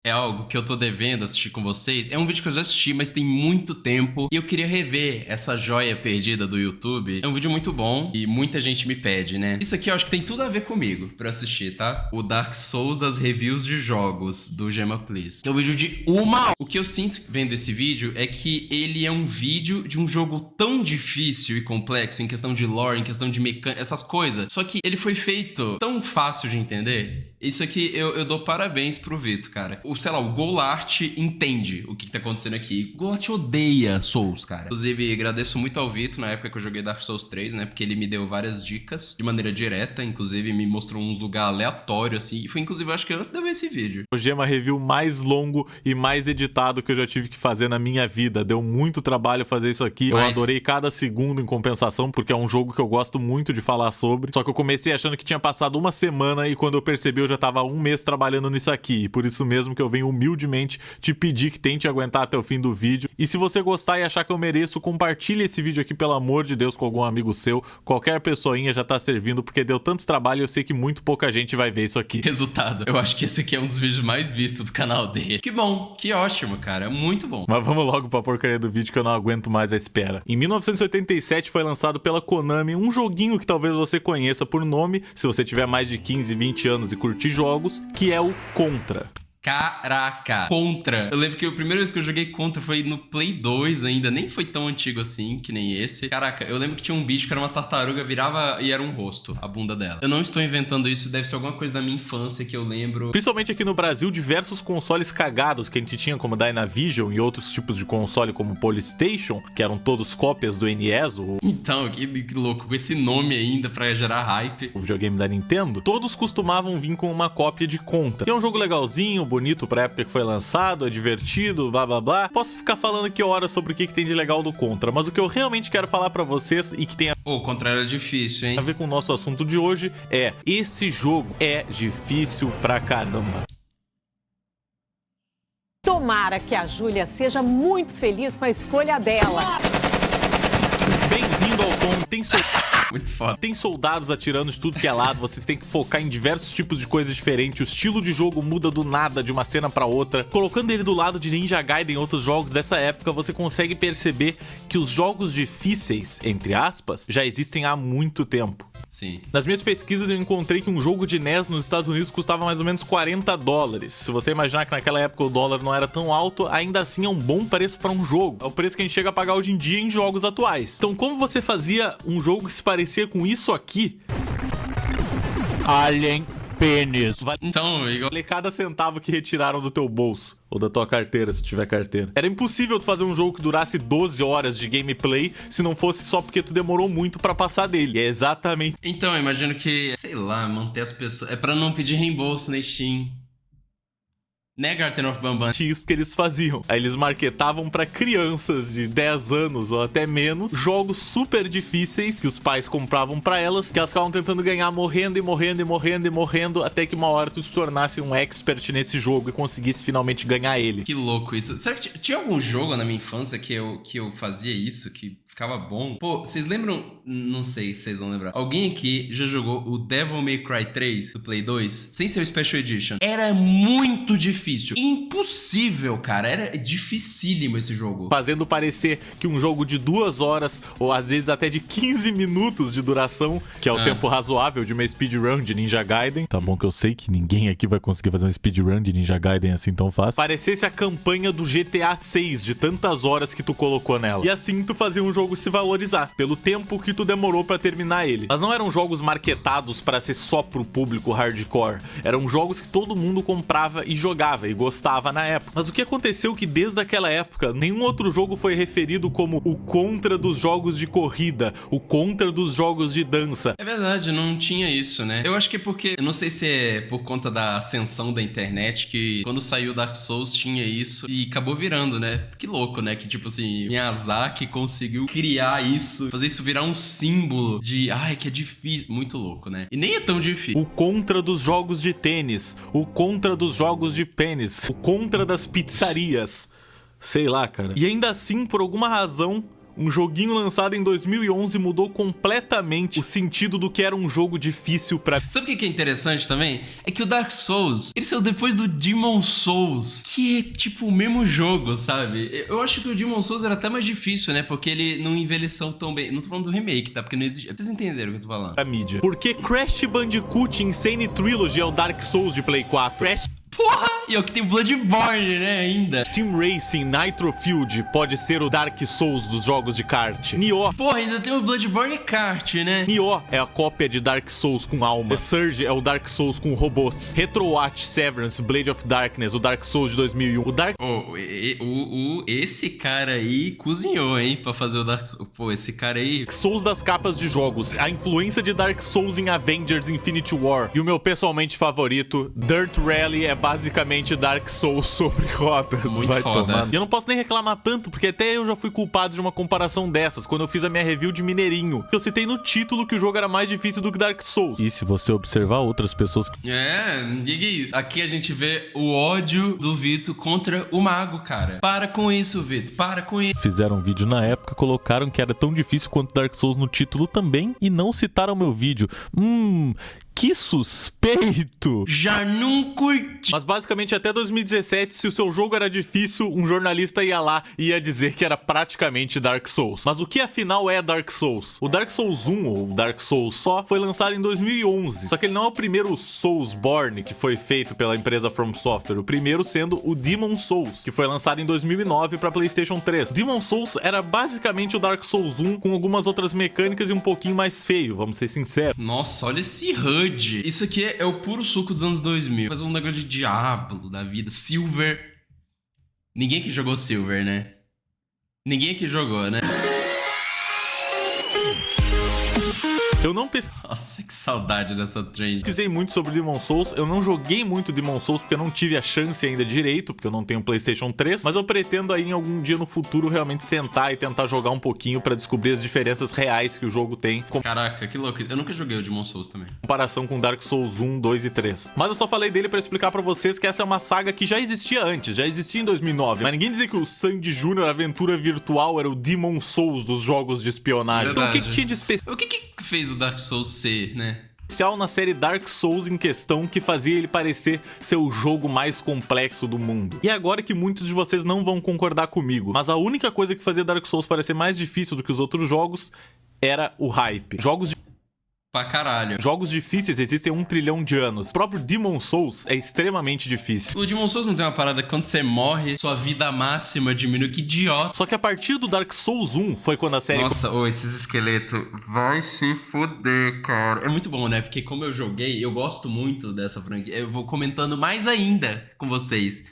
É algo que eu tô devendo assistir com vocês. É um vídeo que eu já assisti, mas tem muito tempo. E eu queria rever essa joia perdida do YouTube. É um vídeo muito bom e muita gente me pede, né? Isso aqui eu acho que tem tudo a ver comigo pra assistir, tá? O Dark Souls das reviews de jogos do Gemma Please. É um vídeo de 1 hora. O que eu sinto vendo esse vídeo é que ele é um vídeo de um jogo tão difícil e complexo em questão de lore, em questão de mecânica, essas coisas. Só que ele foi feito tão fácil de entender. Isso aqui eu dou parabéns pro Vitor, cara. Sei lá, o Golart entende o que tá acontecendo aqui. O Golart odeia Souls, cara. Inclusive, agradeço muito ao Vitor na época que eu joguei Dark Souls 3, né? Porque ele me deu várias dicas de maneira direta. Inclusive, me mostrou uns lugares aleatórios, assim. E foi, inclusive, eu acho que antes de eu ver esse vídeo. O Gemma review mais longo e mais editado que eu já tive que fazer na minha vida. Deu muito trabalho fazer isso aqui. Eu adorei cada segundo em compensação, porque é um jogo que eu gosto muito de falar sobre. Só que eu comecei achando que tinha passado uma semana e quando eu percebi, eu já tava 1 mês trabalhando nisso aqui. E por isso mesmo que eu venho humildemente te pedir que tente aguentar até o fim do vídeo. E se você gostar e achar que eu mereço, compartilhe esse vídeo aqui, pelo amor de Deus, com algum amigo seu. Qualquer pessoinha já tá servindo, porque deu tanto trabalho e eu sei que muito pouca gente vai ver isso aqui. Resultado, eu acho que esse aqui é um dos vídeos mais vistos do canal dele. Que bom, que ótimo, cara. Muito bom. Mas vamos logo pra porcaria do vídeo que eu não aguento mais a espera. Em 1987 foi lançado pela Konami um joguinho que talvez você conheça por nome, se você tiver mais de 15, 20 anos e curtir jogos, que é o Contra. Caraca, Contra. Eu lembro que a primeira vez que eu joguei Contra foi no Play 2 ainda, nem foi tão antigo assim, que nem esse. Caraca, eu lembro que tinha um bicho que era uma tartaruga, virava e era um rosto, a bunda dela. Eu não estou inventando isso, deve ser alguma coisa da minha infância que eu lembro. Principalmente aqui no Brasil, diversos consoles cagados que a gente tinha, como Dynavision e outros tipos de console como Polystation, que eram todos cópias do NES, Então, que louco, com esse nome ainda pra gerar hype. O videogame da Nintendo, todos costumavam vir com uma cópia de Contra. Que é um jogo legalzinho, bonito pra época que foi lançado, é divertido, blá blá blá. Posso ficar falando aqui horas sobre o que tem de legal do Contra, mas o que eu realmente quero falar pra vocês e que tem O Contra era difícil, hein? a ver com o nosso assunto de hoje é: esse jogo é difícil pra caramba. Tomara que a Júlia seja muito feliz com a escolha dela. Bem-vindo ao Contra. Muito foda. Tem soldados atirando de tudo que é lado, você tem que focar em diversos tipos de coisas diferentes, o estilo de jogo muda do nada, de uma cena pra outra. Colocando ele do lado de Ninja Gaiden e outros jogos dessa época, você consegue perceber que os jogos difíceis, entre aspas, já existem há muito tempo. Sim. Nas minhas pesquisas eu encontrei que um jogo de NES nos Estados Unidos custava mais ou menos $40. Se você imaginar que naquela época o dólar não era tão alto, ainda assim é um bom preço para um jogo. É o preço que a gente chega a pagar hoje em dia em jogos atuais. Então como você fazia um jogo que se parecia com isso aqui? Alien Pênis. Então, igual... Vale cada centavo que retiraram do teu bolso. Ou da tua carteira, se tiver carteira. Era impossível tu fazer um jogo que durasse 12 horas de gameplay se não fosse só porque tu demorou muito pra passar dele. E é exatamente... Então, eu imagino que, sei lá, manter as pessoas... É pra não pedir reembolso na Steam. Né, Garten of Bambam? Isso que eles faziam. Aí eles marketavam pra crianças de 10 anos ou até menos jogos super difíceis que os pais compravam pra elas, que elas ficavam tentando ganhar morrendo e morrendo e morrendo e morrendo até que uma hora tu se tornasse um expert nesse jogo e conseguisse finalmente ganhar ele. Que louco isso. Será que tinha algum jogo na minha infância que eu fazia isso, que ficava bom? Pô, vocês lembram? Não sei se vocês vão lembrar. Alguém aqui já jogou o Devil May Cry 3 do Play 2? Sem ser o Special Edition. Era muito difícil. Impossível, cara. Era dificílimo esse jogo. Fazendo parecer que um jogo de 2 horas, ou às vezes até de 15 minutos de duração, que é o tempo razoável de uma speedrun de Ninja Gaiden. Tá bom que eu sei que ninguém aqui vai conseguir fazer uma speedrun de Ninja Gaiden assim tão fácil. Parecesse a campanha do GTA 6, de tantas horas que tu colocou nela. E assim tu fazia um jogo se valorizar, pelo tempo que tu demorou pra terminar ele. Mas não eram jogos marketados pra ser só pro público hardcore. Eram jogos que todo mundo comprava e jogava e gostava na época. Mas o que aconteceu é que desde aquela época, nenhum outro jogo foi referido como o Contra dos jogos de corrida, o Contra dos jogos de dança. É verdade, não tinha isso, né? Eu acho que é porque, eu não sei se é por conta da ascensão da internet, que quando saiu Dark Souls tinha isso e acabou virando, né? Que louco, né? Que tipo assim, Miyazaki conseguiu criar isso, fazer isso virar um símbolo de, ai, que é difícil. Muito louco, né? E nem é tão difícil. O Contra dos jogos de tênis, o Contra dos jogos de pênis, o Contra das pizzarias. Sei lá, cara. E ainda assim, por alguma razão, um joguinho lançado em 2011 mudou completamente o sentido do que era um jogo difícil pra... Sabe o que é interessante também? É que o Dark Souls, ele saiu depois do Demon Souls, que é tipo o mesmo jogo, sabe? Eu acho que o Demon Souls era até mais difícil, né? Porque ele não envelheceu tão bem. Não tô falando do remake, tá? Porque não existe... Vocês entenderam o que eu tô falando. A mídia. Porque Crash Bandicoot Insane Trilogy é o Dark Souls de Play 4. Crash... Porra! E é o que tem Bloodborne, né, ainda. Team Racing Nitro Field pode ser o Dark Souls dos jogos de kart. Nioh. Porra, ainda tem o Bloodborne e kart, né? Nioh é a cópia de Dark Souls com alma. The Surge é o Dark Souls com robôs. Retrowatch Severance Blade of Darkness, o Dark Souls de 2001. O Dark... Esse cara aí cozinhou, hein, pra fazer o Dark Souls. Pô, esse cara aí... Souls das capas de jogos. A influência de Dark Souls em Avengers Infinity War. E o meu pessoalmente favorito, Dirt Rally é basicamente Dark Souls sobre rodas. Muito Vai foda. tomar. E eu não posso nem reclamar tanto, porque até eu já fui culpado de uma comparação dessas, quando eu fiz a minha review de Mineirinho. Eu citei no título que o jogo era mais difícil do que Dark Souls. E se você observar outras pessoas que... Gui, aqui a gente vê o ódio do Vitor contra o mago, cara. Para com isso, Vitor, para com isso. fizeram um vídeo na época, colocaram que era tão difícil quanto Dark Souls no título também e não citaram meu vídeo. Que suspeito! Já não curti. Mas basicamente até 2017, se o seu jogo era difícil, um jornalista ia lá e ia dizer que era praticamente Dark Souls. Mas o que afinal é Dark Souls? O Dark Souls 1, ou Dark Souls só, foi lançado em 2011. Só que ele não é o primeiro Soulsborne que foi feito pela empresa From Software. O primeiro sendo o Demon Souls, que foi lançado em 2009 para PlayStation 3. Demon Souls era basicamente o Dark Souls 1 com algumas outras mecânicas e um pouquinho mais feio, vamos ser sinceros. Nossa, olha esse HUD. Isso aqui é o puro suco dos anos 2000. Faz um negócio de Diablo da vida. Silver. Ninguém aqui jogou Silver, né? Ninguém aqui jogou, né? Eu não Nossa, que saudade dessa trend. pesquisei muito sobre Demon Souls, eu não joguei muito Demon Souls porque eu não tive a chance ainda direito, porque eu não tenho PlayStation 3, mas eu pretendo aí em algum dia no futuro realmente sentar e tentar jogar um pouquinho pra descobrir as diferenças reais que o jogo tem em Caraca, que louco. Eu nunca joguei o Demon Souls também. comparação com Dark Souls 1, 2 e 3. Mas eu só falei dele pra explicar pra vocês que essa é uma saga que já existia antes, já existia em 2009, mas ninguém dizia que o Sandy Jr. Aventura Virtual era o Demon Souls dos jogos de espionagem. Então o que tinha de especial O que fez o Dark Souls ser, né? na série Dark Souls em questão que fazia ele parecer ser o jogo mais complexo do mundo? E agora que muitos de vocês não vão concordar comigo, mas a única coisa que fazia Dark Souls parecer mais difícil do que os outros jogos era o hype. Pra caralho. Jogos difíceis existem há 1 trilhão de anos. O próprio Demon Souls é extremamente difícil. O Demon Souls não tem uma parada que quando você morre, sua vida máxima diminui. Que idiota. Só que a partir do Dark Souls 1 foi quando a série... Nossa, esses esqueletos vai se foder, cara. É muito bom, né? Porque como eu joguei, eu gosto muito dessa franquia. Eu vou comentando mais ainda com vocês.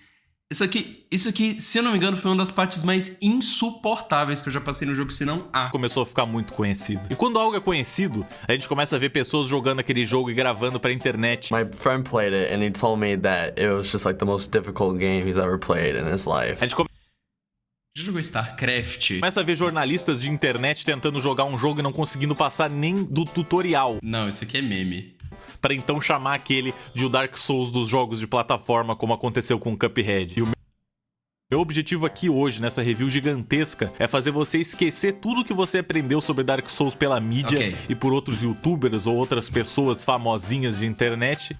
Isso aqui, se eu não me engano, foi uma das partes mais insuportáveis que eu já passei no jogo, se não a. começou a ficar muito conhecido. E quando algo é conhecido, a gente começa a ver pessoas jogando aquele jogo e gravando pra internet. My friend played it and he told me that it was just like the most difficult game he's ever played in his life. A gente Já jogou StarCraft? começa a ver jornalistas de internet tentando jogar um jogo e não conseguindo passar nem do tutorial, Não, isso aqui é meme. pra então chamar aquele de o Dark Souls dos jogos de plataforma, como aconteceu com o Cuphead. E o meu objetivo aqui hoje, nessa review gigantesca, é fazer você esquecer tudo que você aprendeu sobre Dark Souls pela mídia Ok. e por outros youtubers ou outras pessoas famosinhas de internet,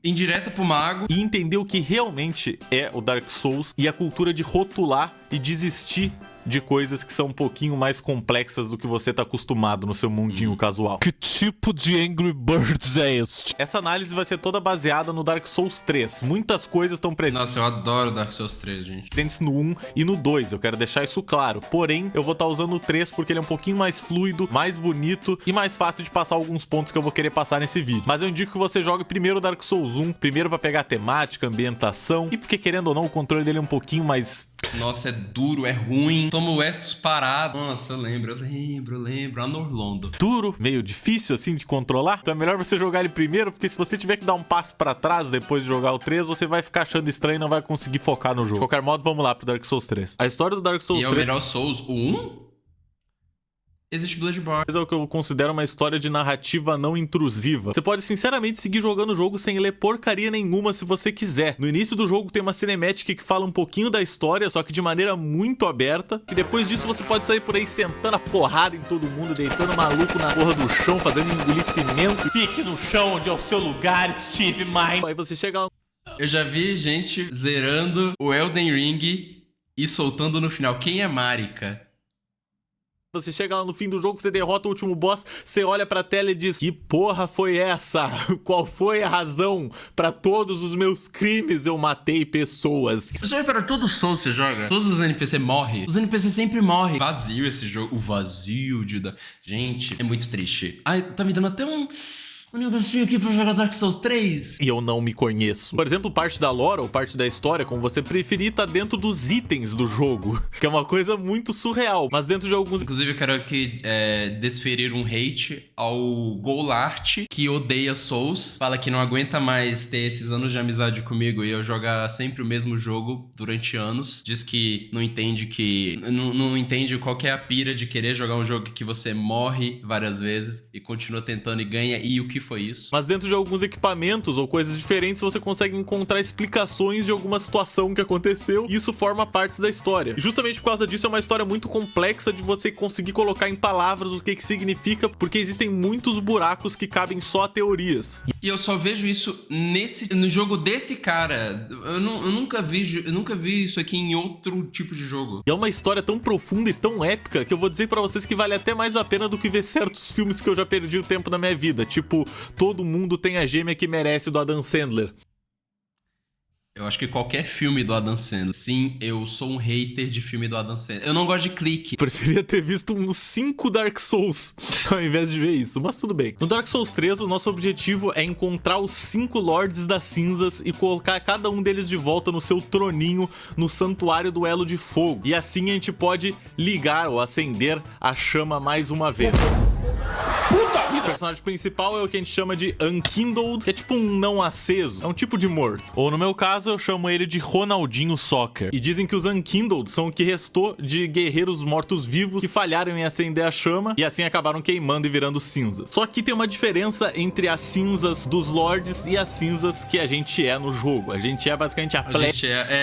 Indireta pro mago. e entender o que realmente é o Dark Souls e a cultura de rotular e desistir de coisas que são um pouquinho mais complexas do que você tá acostumado no seu mundinho casual. Que tipo de Angry Birds é este? Essa análise vai ser toda baseada no Dark Souls 3. Muitas coisas estão presentes Nossa, eu adoro Dark Souls 3, gente. no 1 e no 2, eu quero deixar isso claro. Porém, eu vou estar usando o 3 porque ele é um pouquinho mais fluido, mais bonito e mais fácil de passar alguns pontos que eu vou querer passar nesse vídeo. Mas eu indico que você jogue primeiro o Dark Souls 1, primeiro pra pegar a temática, ambientação, e porque querendo ou não, o controle dele é um pouquinho mais... Nossa, é duro, é ruim. Toma o Estus parado. Nossa, eu lembro. A Norlondo. duro, meio difícil assim de controlar. Então é melhor você jogar ele primeiro, porque se você tiver que dar um passo pra trás depois de jogar o 3, você vai ficar achando estranho e não vai conseguir focar no jogo. De qualquer modo, vamos lá pro Dark Souls 3. A história do Dark Souls E é o 3... melhor Souls, o 1? Existe Bloodborne. É o que eu considero uma história de narrativa não intrusiva. Você pode sinceramente seguir jogando o jogo sem ler porcaria nenhuma se você quiser. No início do jogo tem uma cinemática que fala um pouquinho da história, só que de maneira muito aberta. E depois disso você pode sair por aí sentando a porrada em todo mundo, deitando maluco na porra do chão, fazendo engolicimento. Fique no chão onde é o seu lugar, Steve Mine. Aí você chega lá... Eu já vi gente zerando o Elden Ring e soltando no final. Quem é Marika? Você chega lá no fim do jogo, você derrota o último boss, você olha pra tela e diz: que porra foi essa? Qual foi a razão? Pra todos os meus crimes eu matei pessoas. Você para todo Souls você joga? Todos os NPC morrem. Os NPC sempre morrem. Vazio esse jogo. O vazio de... Gente, é muito triste. Ai, tá me dando até um negocinho aqui pra jogar Dark Souls 3. E eu não me conheço. Por exemplo, parte da lore ou parte da história, como você preferir, tá dentro dos itens do jogo. Que é uma coisa muito surreal. Mas dentro de alguns... Inclusive, eu quero aqui desferir um hate ao Golart, que odeia Souls. Fala que não aguenta mais ter esses anos de amizade comigo e eu jogar sempre o mesmo jogo durante anos. Diz que não entende que... Não entende qual que é a pira de querer jogar um jogo que você morre várias vezes e continua tentando e ganha. E o que foi isso? Mas dentro de alguns equipamentos ou coisas diferentes, você consegue encontrar explicações de alguma situação que aconteceu, e isso forma parte da história. E justamente por causa disso é uma história muito complexa de você conseguir colocar em palavras o que significa, porque existem muitos buracos que cabem só a teorias. E eu só vejo isso no jogo desse cara. Eu nunca vi isso aqui em outro tipo de jogo. E é uma história tão profunda e tão épica que eu vou dizer pra vocês que vale até mais a pena do que ver certos filmes que eu já perdi o tempo na minha vida. Tipo, Todo Mundo Tem a Gêmea que Merece, do Adam Sandler. Eu acho que qualquer filme do Adam Sandler. Sim, eu sou um hater de filme do Adam Sandler. Eu não gosto de clique. Preferia ter visto uns 5 Dark Souls ao invés de ver isso, mas tudo bem. No Dark Souls 3, o nosso objetivo é encontrar os 5 Lords das Cinzas e colocar cada um deles de volta no seu troninho no Santuário do Elo de Fogo. E assim a gente pode ligar ou acender a chama mais uma vez. O personagem principal é o que a gente chama de Unkindled, que é tipo um não aceso, é um tipo de morto. Ou no meu caso, eu chamo ele de Ronaldinho Soccer. E dizem que os Unkindled são o que restou de guerreiros mortos-vivos que falharam em acender a chama e assim acabaram queimando e virando cinzas. Só que tem uma diferença entre as cinzas dos Lords e as cinzas que a gente é no jogo. A gente é basicamente a plebe.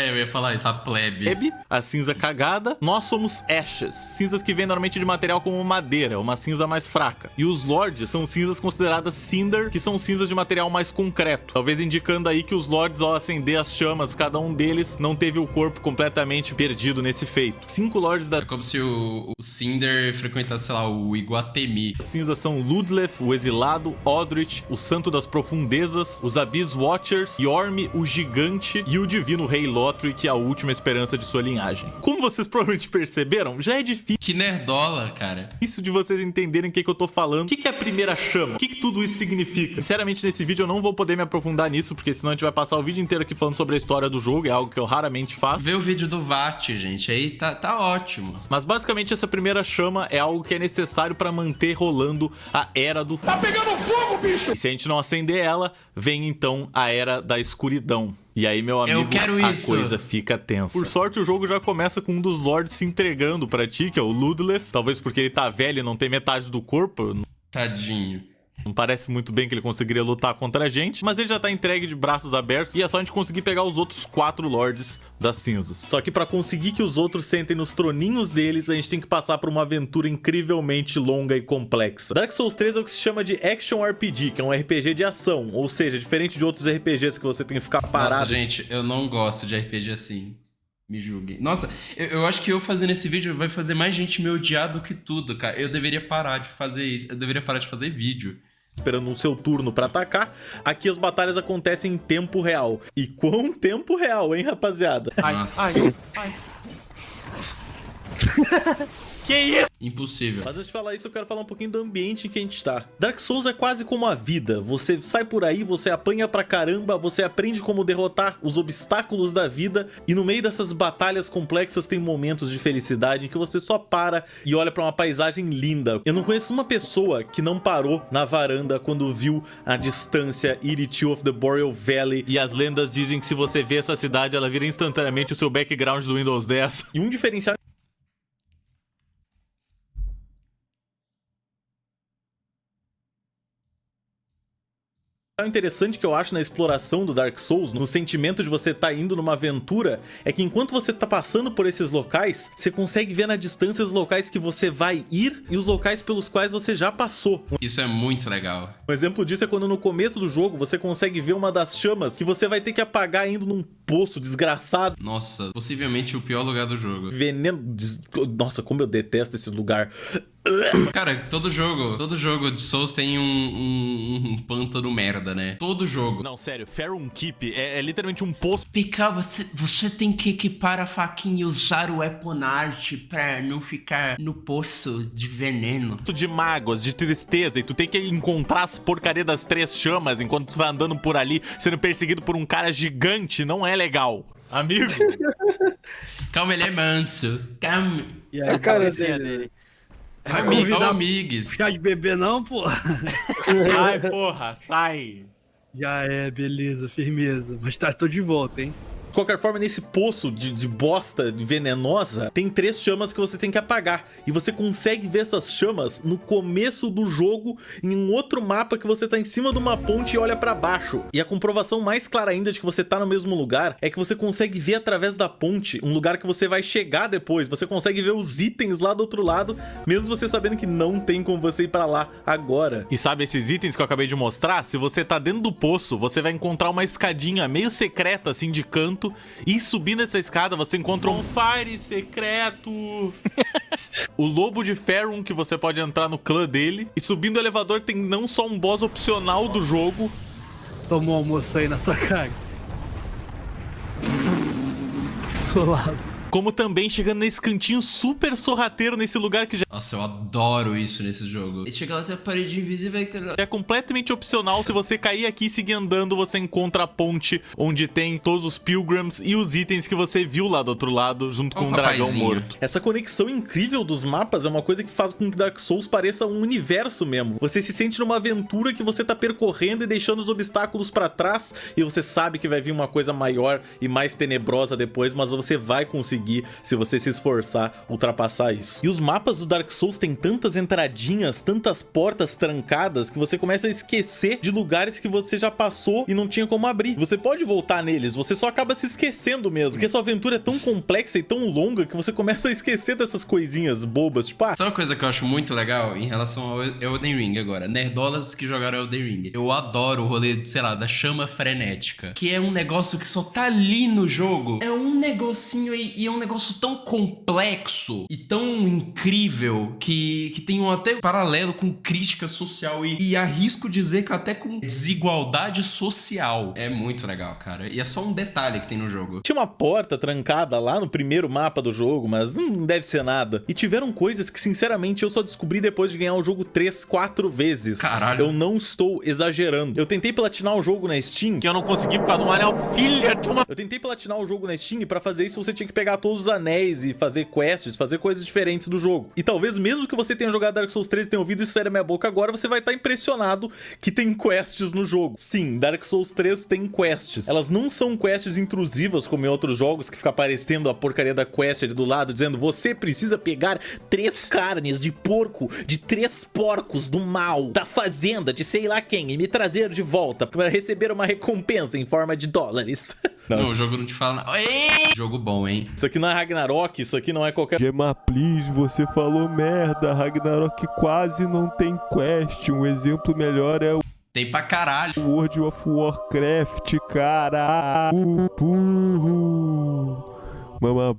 Eu ia falar isso, a plebe. A cinza cagada. Nós somos Ashes, cinzas que vêm normalmente de material como madeira, uma cinza mais fraca. E os Lords são cinzas consideradas Cinder, que são cinzas de material mais concreto. Talvez indicando aí que os Lords, ao acender as chamas, cada um deles não teve o corpo completamente perdido nesse feito. 5 Lords da... É como se o Cinder frequentasse, sei lá, o Iguatemi. As cinzas são Ludleth, o Exilado, Odrich, o Santo das Profundezas, os Abyss Watchers, Yorm, o Gigante e o Divino Rei Lothric, a última esperança de sua linhagem. Como vocês provavelmente perceberam, já é difícil Que nerdola, cara. de vocês entenderem o que eu tô falando. O que é a primeira chama? O que tudo isso significa? Sinceramente, nesse vídeo eu não vou poder me aprofundar nisso, porque senão a gente vai passar o vídeo inteiro aqui falando sobre a história do jogo, é algo que eu raramente faço. Vê o vídeo do VAT, gente, aí tá ótimo. Mas basicamente essa primeira chama é algo que é necessário pra manter rolando a Era do... Tá pegando fogo, bicho! E se a gente não acender ela, vem então a Era da Escuridão. E aí, meu amigo, a coisa fica tensa. Por sorte, o jogo já começa com um dos Lords se entregando pra ti, que é o Ludleth. Talvez porque ele tá velho e não tem metade do corpo. Tadinho. Não parece muito bem que ele conseguiria lutar contra a gente, mas ele já tá entregue de braços abertos e é só a gente conseguir pegar os outros 4 Lords das Cinzas. Só que pra conseguir que os outros sentem nos troninhos deles, a gente tem que passar por uma aventura incrivelmente longa e complexa. Dark Souls 3 é o que se chama de Action RPG, que é um RPG de ação, ou seja, diferente de outros RPGs que você tem que ficar parado. Nossa, gente, eu não gosto de RPG assim. Me julguem. Nossa, eu acho que eu fazendo esse vídeo vai fazer mais gente me odiar do que tudo, cara. Eu deveria parar de fazer isso. Eu deveria parar de fazer vídeo. Esperando o seu turno pra atacar. Aqui as batalhas acontecem em tempo real. E quão tempo real, hein, rapaziada? Nossa. Ai. Que isso? Impossível. Mas antes de falar isso, eu quero falar um pouquinho do ambiente em que a gente tá. Dark Souls é quase como a vida. Você sai por aí, você apanha pra caramba, você aprende como derrotar os obstáculos da vida, e no meio dessas batalhas complexas tem momentos de felicidade em que você só para e olha pra uma paisagem linda. Eu não conheço uma pessoa que não parou na varanda quando viu a distância Iritu of the Boreal Valley, e as lendas dizem que se você vê essa cidade, ela vira instantaneamente o seu background do Windows 10. E um diferencial O interessante que eu acho na exploração do Dark Souls, no sentimento de você estar indo numa aventura, é que enquanto você tá passando por esses locais, você consegue ver na distância os locais que você vai ir e os locais pelos quais você já passou. Isso é muito legal. Um exemplo disso é quando no começo do jogo você consegue ver uma das chamas que você vai ter que apagar indo num poço desgraçado. Nossa, possivelmente o pior lugar do jogo. Veneno... Nossa, como eu detesto esse lugar. Cara, todo jogo de Souls tem um pântano merda, né? Todo jogo. Não, sério, Farum Keep é literalmente um poço. Pika, você tem que equipar a faquinha e usar o Weapon Art pra não ficar no poço de veneno. De mágoas, de tristeza, e tu tem que encontrar as porcaria das 3 chamas enquanto tu tá andando por ali, sendo perseguido por um cara gigante, não é legal. Amigo. Calma, ele é manso. Calma. E aí, a cara dele. Vai convidar amigos. Chá de bebê não, pô? Sai, porra, sai. Já é, beleza, firmeza. Mas tá, tô de volta, hein? De qualquer forma, nesse poço de bosta venenosa, tem 3 chamas que você tem que apagar. E você consegue ver essas chamas no começo do jogo, em um outro mapa que você tá em cima de uma ponte e olha pra baixo. E a comprovação mais clara ainda de que você tá no mesmo lugar é que você consegue ver através da ponte um lugar que você vai chegar depois. Você consegue ver os itens lá do outro lado, mesmo você sabendo que não tem como você ir pra lá agora. E sabe esses itens que eu acabei de mostrar? Se você tá dentro do poço, você vai encontrar uma escadinha meio secreta assim de canto. E subindo essa escada você encontra um fire secreto. O lobo de Farum, que você pode entrar no clã dele. E subindo o elevador tem não só um boss opcional do jogo. Tomou um almoço aí na tua cara. Solado. Como também chegando nesse cantinho super sorrateiro, nesse lugar que já Nossa, eu adoro isso nesse jogo. E chega lá até a parede invisível e é completamente opcional. Se você cair aqui e seguir andando, você encontra a ponte onde tem todos os pilgrims e os itens que você viu lá do outro lado, junto com o dragão morto. Essa conexão incrível dos mapas é uma coisa que faz com que Dark Souls pareça um universo mesmo. Você se sente numa aventura que você tá percorrendo e deixando os obstáculos pra trás, e você sabe que vai vir uma coisa maior e mais tenebrosa depois, mas você vai conseguir, se você se esforçar, ultrapassar isso. E os mapas do Dark Souls tem tantas entradinhas, tantas portas trancadas, que você começa a esquecer de lugares que você já passou e não tinha como abrir. Você pode voltar neles, você só acaba se esquecendo mesmo, porque sua aventura é tão complexa e tão longa que você começa a esquecer dessas coisinhas bobas, tipo, Sabe uma coisa que eu acho muito legal em relação ao Elden Ring agora? Nerdolas que jogaram Elden Ring. Eu adoro o rolê, sei lá, da chama frenética, que é um negócio que só tá ali no jogo. É um negocinho e é um negócio tão complexo e tão incrível que tem até paralelo com crítica social e arrisco dizer que até com desigualdade social. É muito legal, cara. E é só um detalhe que tem no jogo. Tinha uma porta trancada lá no primeiro mapa do jogo, mas não deve ser nada. E tiveram coisas que, sinceramente, eu só descobri depois de ganhar o jogo 3, 4 vezes. Caralho. Eu não estou exagerando. Eu tentei platinar o jogo na Steam, que eu não consegui por causa de um anel, filha de uma... Eu tentei platinar o jogo na Steam e pra fazer isso você tinha que pegar todos os anéis e fazer quests, fazer coisas diferentes do jogo. E talvez mesmo que você tenha jogado Dark Souls 3 e tenha ouvido isso sair da minha boca agora, você vai estar impressionado que tem quests no jogo. Sim, Dark Souls 3 tem quests. Elas não são quests intrusivas como em outros jogos, que fica aparecendo a porcaria da quest ali do lado, dizendo você precisa pegar 3 carnes de porco, de 3 porcos do mal, da fazenda de sei lá quem, e me trazer de volta para receber uma recompensa em forma de dólares. Não, o jogo não te fala nada. Ei! Jogo bom, hein? Isso aqui não é Ragnarok, isso aqui não é qualquer... Gemma, please, você falou merda. Ragnarok quase não tem quest. Um exemplo melhor é o Tem pra caralho. World of Warcraft, cara.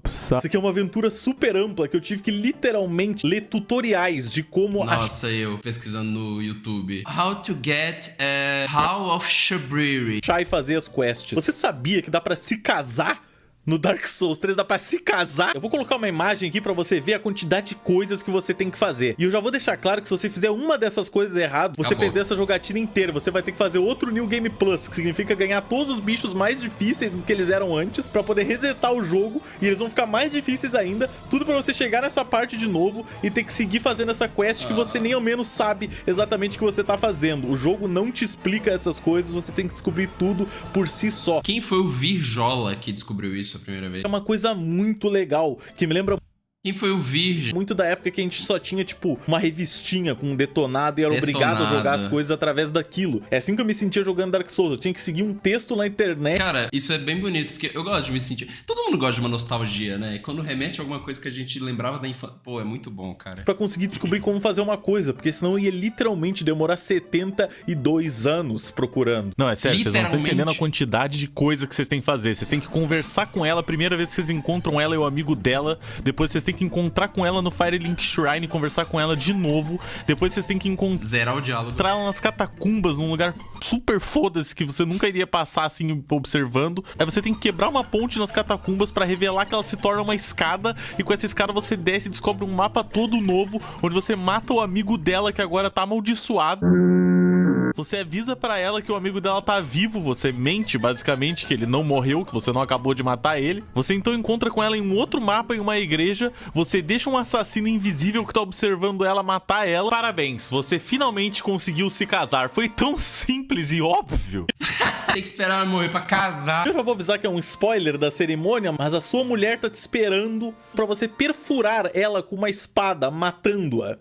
Isso aqui é uma aventura super ampla que eu tive que literalmente ler tutoriais de como... Nossa, eu pesquisando no YouTube. How to get a Hall of Shabriri. Achar e fazer as quests. Você sabia que dá pra se casar? No Dark Souls 3 dá pra se casar. Eu vou colocar uma imagem aqui pra você ver a quantidade de coisas que você tem que fazer. E eu já vou deixar claro que se você fizer uma dessas coisas errado, você perdeu essa jogatina inteira. Você vai ter que fazer outro New Game Plus, que significa ganhar todos os bichos mais difíceis do que eles eram antes, pra poder resetar o jogo, e eles vão ficar mais difíceis ainda. Tudo pra você chegar nessa parte de novo e ter que seguir fazendo essa quest que você nem ao menos sabe exatamente o que você tá fazendo. O jogo não te explica essas coisas, você tem que descobrir tudo por si só. Quem foi o Virjola que descobriu isso a primeira vez? É uma coisa muito legal, que me lembra Quem foi o virgem? Muito da época que a gente só tinha, tipo, uma revistinha com um detonado e era obrigado a jogar as coisas através daquilo. É assim que eu me sentia jogando Dark Souls. Eu tinha que seguir um texto na internet. Cara, isso é bem bonito, porque eu gosto de me sentir... Todo mundo gosta de uma nostalgia, né? E quando remete a alguma coisa que a gente lembrava da infância... Pô, é muito bom, cara. Pra conseguir descobrir como fazer uma coisa, porque senão ia literalmente demorar 72 anos procurando. Não, é sério, vocês não estão entendendo a quantidade de coisa que vocês têm que fazer. Vocês têm que conversar com ela, a primeira vez que vocês encontram ela e o amigo dela. Depois vocês têm que encontrar com ela no Firelink Shrine e conversar com ela de novo. Depois vocês têm que zerar o diálogo. Entrar ela nas catacumbas, num lugar super foda-se que você nunca iria passar assim observando. Aí você tem que quebrar uma ponte nas catacumbas pra revelar que ela se torna uma escada. E com essa escada você desce e descobre um mapa todo novo, onde você mata o amigo dela que agora tá amaldiçoado. Você avisa pra ela que o amigo dela tá vivo, você mente basicamente que ele não morreu, que você não acabou de matar ele. Você então encontra com ela em um outro mapa, em uma igreja. Você deixa um assassino invisível que tá observando ela matar ela. Parabéns, você finalmente conseguiu se casar. Foi tão simples e óbvio. Tem que esperar ela morrer pra casar. Eu já vou avisar que é um spoiler da cerimônia, mas a sua mulher tá te esperando pra você perfurar ela com uma espada, matando-a.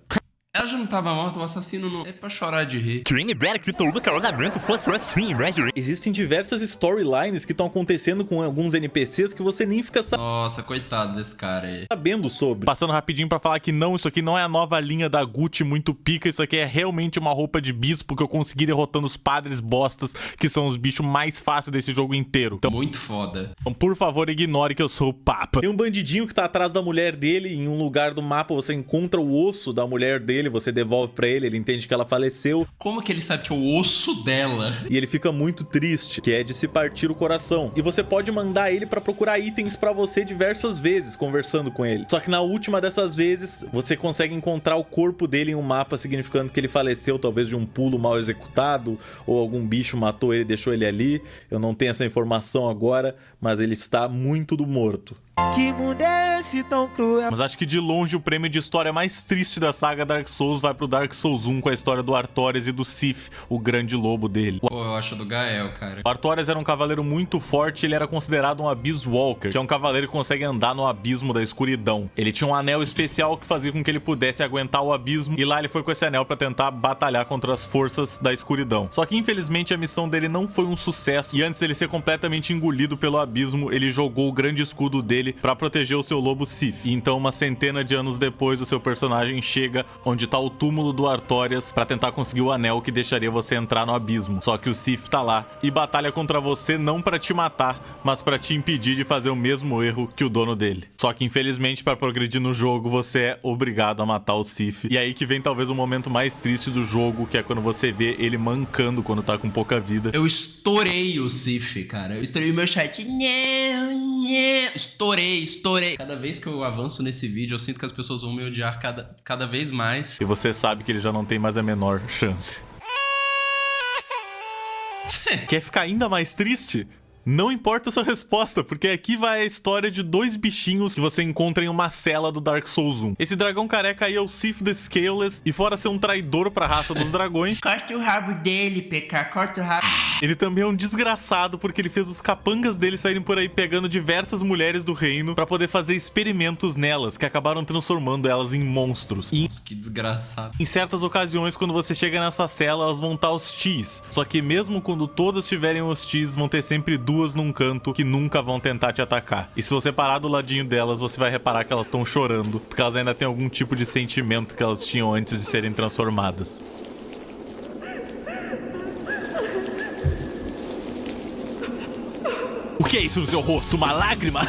Ela já não tava morta, o assassino não... É pra chorar de rir. Quem me dera que todo o casamento fosse assim, né, gente? Existem diversas storylines que estão acontecendo com alguns NPCs que você nem fica Nossa, coitado desse cara aí. sabendo sobre. Passando rapidinho pra falar que não, isso aqui não é a nova linha da Gucci muito pica, isso aqui é realmente uma roupa de bispo que eu consegui derrotando os padres bostas, que são os bichos mais fáceis desse jogo inteiro. Então, muito foda. Então, por favor, ignore que eu sou o Papa. Tem um bandidinho que tá atrás da mulher dele, em um lugar do mapa você encontra o osso da mulher dele, você devolve pra ele, ele entende que ela faleceu. Como que ele sabe que é o osso dela? E ele fica muito triste, que é de se partir o coração. E você pode mandar ele pra procurar itens pra você diversas vezes, conversando com ele. Só que na última dessas vezes, você consegue encontrar o corpo dele em um mapa, significando que ele faleceu, talvez de um pulo mal executado, ou algum bicho matou ele e deixou ele ali. Eu não tenho essa informação agora, mas ele está muito do morto. Que mundo é esse tão cruel? Mas acho que de longe o prêmio de história mais triste da saga Dark Souls vai pro Dark Souls 1 com a história do Artorias e do Sif, o grande lobo dele. Pô, eu acho do Gael, cara. O Artorias era um cavaleiro muito forte, ele era considerado um Abyss Walker, que é um cavaleiro que consegue andar no abismo da escuridão. Ele tinha um anel especial que fazia com que ele pudesse aguentar o abismo, e lá ele foi com esse anel pra tentar batalhar contra as forças da escuridão. Só que infelizmente a missão dele não foi um sucesso, e antes dele ser completamente engolido pelo abismo, ele jogou o grande escudo dele pra proteger o seu lobo Sif. E então, uma centena de anos depois, o seu personagem chega onde tá o túmulo do Artorias pra tentar conseguir o anel que deixaria você entrar no abismo. Só que o Sif tá lá e batalha contra você não pra te matar, mas pra te impedir de fazer o mesmo erro que o dono dele. Só que infelizmente, pra progredir no jogo, você é obrigado a matar o Sif. E aí que vem talvez o momento mais triste do jogo, que é quando você vê ele mancando quando tá com pouca vida. Eu estourei o Sif, cara. Eu estourei o meu chat. Estourei. Cada vez que eu avanço nesse vídeo, eu sinto que as pessoas vão me odiar cada vez mais. E você sabe que ele já não tem mais a menor chance. Quer ficar ainda mais triste? Não importa a sua resposta, porque aqui vai a história de dois bichinhos que você encontra em uma cela do Dark Souls 1. Esse dragão careca aí é o Sif the Scaleless, e fora ser um traidor pra raça dos dragões... Corta o rabo dele, PK, corta o rabo. Ele também é um desgraçado, porque ele fez os capangas dele saírem por aí pegando diversas mulheres do reino pra poder fazer experimentos nelas, que acabaram transformando elas em monstros. E Nossa, que desgraçado. em certas ocasiões, quando você chega nessa cela, elas vão estar hostis. Só que mesmo quando todas estiverem hostis, vão ter sempre duas num canto que nunca vão tentar te atacar. E se você parar do ladinho delas, você vai reparar que elas estão chorando, porque elas ainda têm algum tipo de sentimento que elas tinham antes de serem transformadas. O que é isso no seu rosto? Uma lágrima?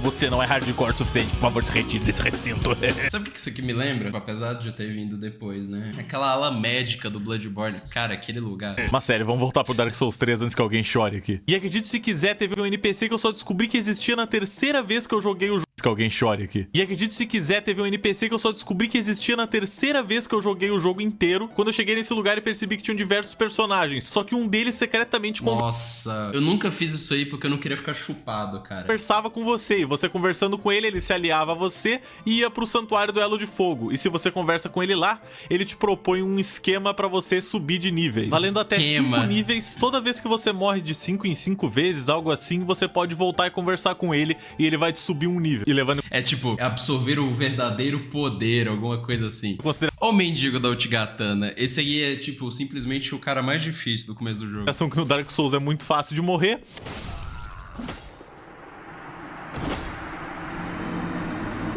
Você não é hardcore o suficiente, por favor, se retire desse recinto. Sabe o que isso aqui me lembra? Apesar de já ter vindo depois, né? Aquela ala médica do Bloodborne. Cara, aquele lugar. Mas sério, vamos voltar pro Dark Souls 3 antes que alguém chore aqui. E acredite se quiser, teve um NPC que eu só descobri que existia na terceira vez que eu joguei o jogo. Que alguém chore aqui. E acredite se quiser, teve um NPC que eu só descobri que existia na terceira vez que eu joguei o jogo inteiro, quando eu cheguei nesse lugar e percebi que tinham diversos personagens, só que um deles secretamente Nossa, eu nunca fiz isso aí porque eu não queria ficar chupado, cara. conversava com você, e você conversando com ele, ele se aliava a você e ia pro Santuário do Elo de Fogo. E se você conversa com ele lá, ele te propõe um esquema pra você subir de níveis, valendo até 5 níveis. Toda vez que você morre de 5 em 5 vezes, algo assim, você pode voltar e conversar com ele e ele vai te subir um nível. e levando... É tipo, absorver o verdadeiro poder, alguma coisa assim. Ó o mendigo da Uchigatana. Esse aí é, tipo, simplesmente o cara mais difícil do começo do jogo. A ação que no Dark Souls é muito fácil de morrer.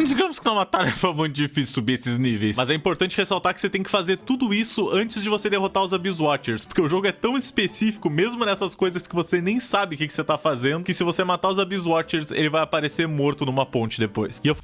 Digamos que não é uma tarefa muito difícil subir esses níveis. Mas é importante ressaltar que você tem que fazer tudo isso antes de você derrotar os Abyss Watchers. Porque o jogo é tão específico, mesmo nessas coisas que você nem sabe o que você tá fazendo, que se você matar os Abyss Watchers, ele vai aparecer morto numa ponte depois. E eu...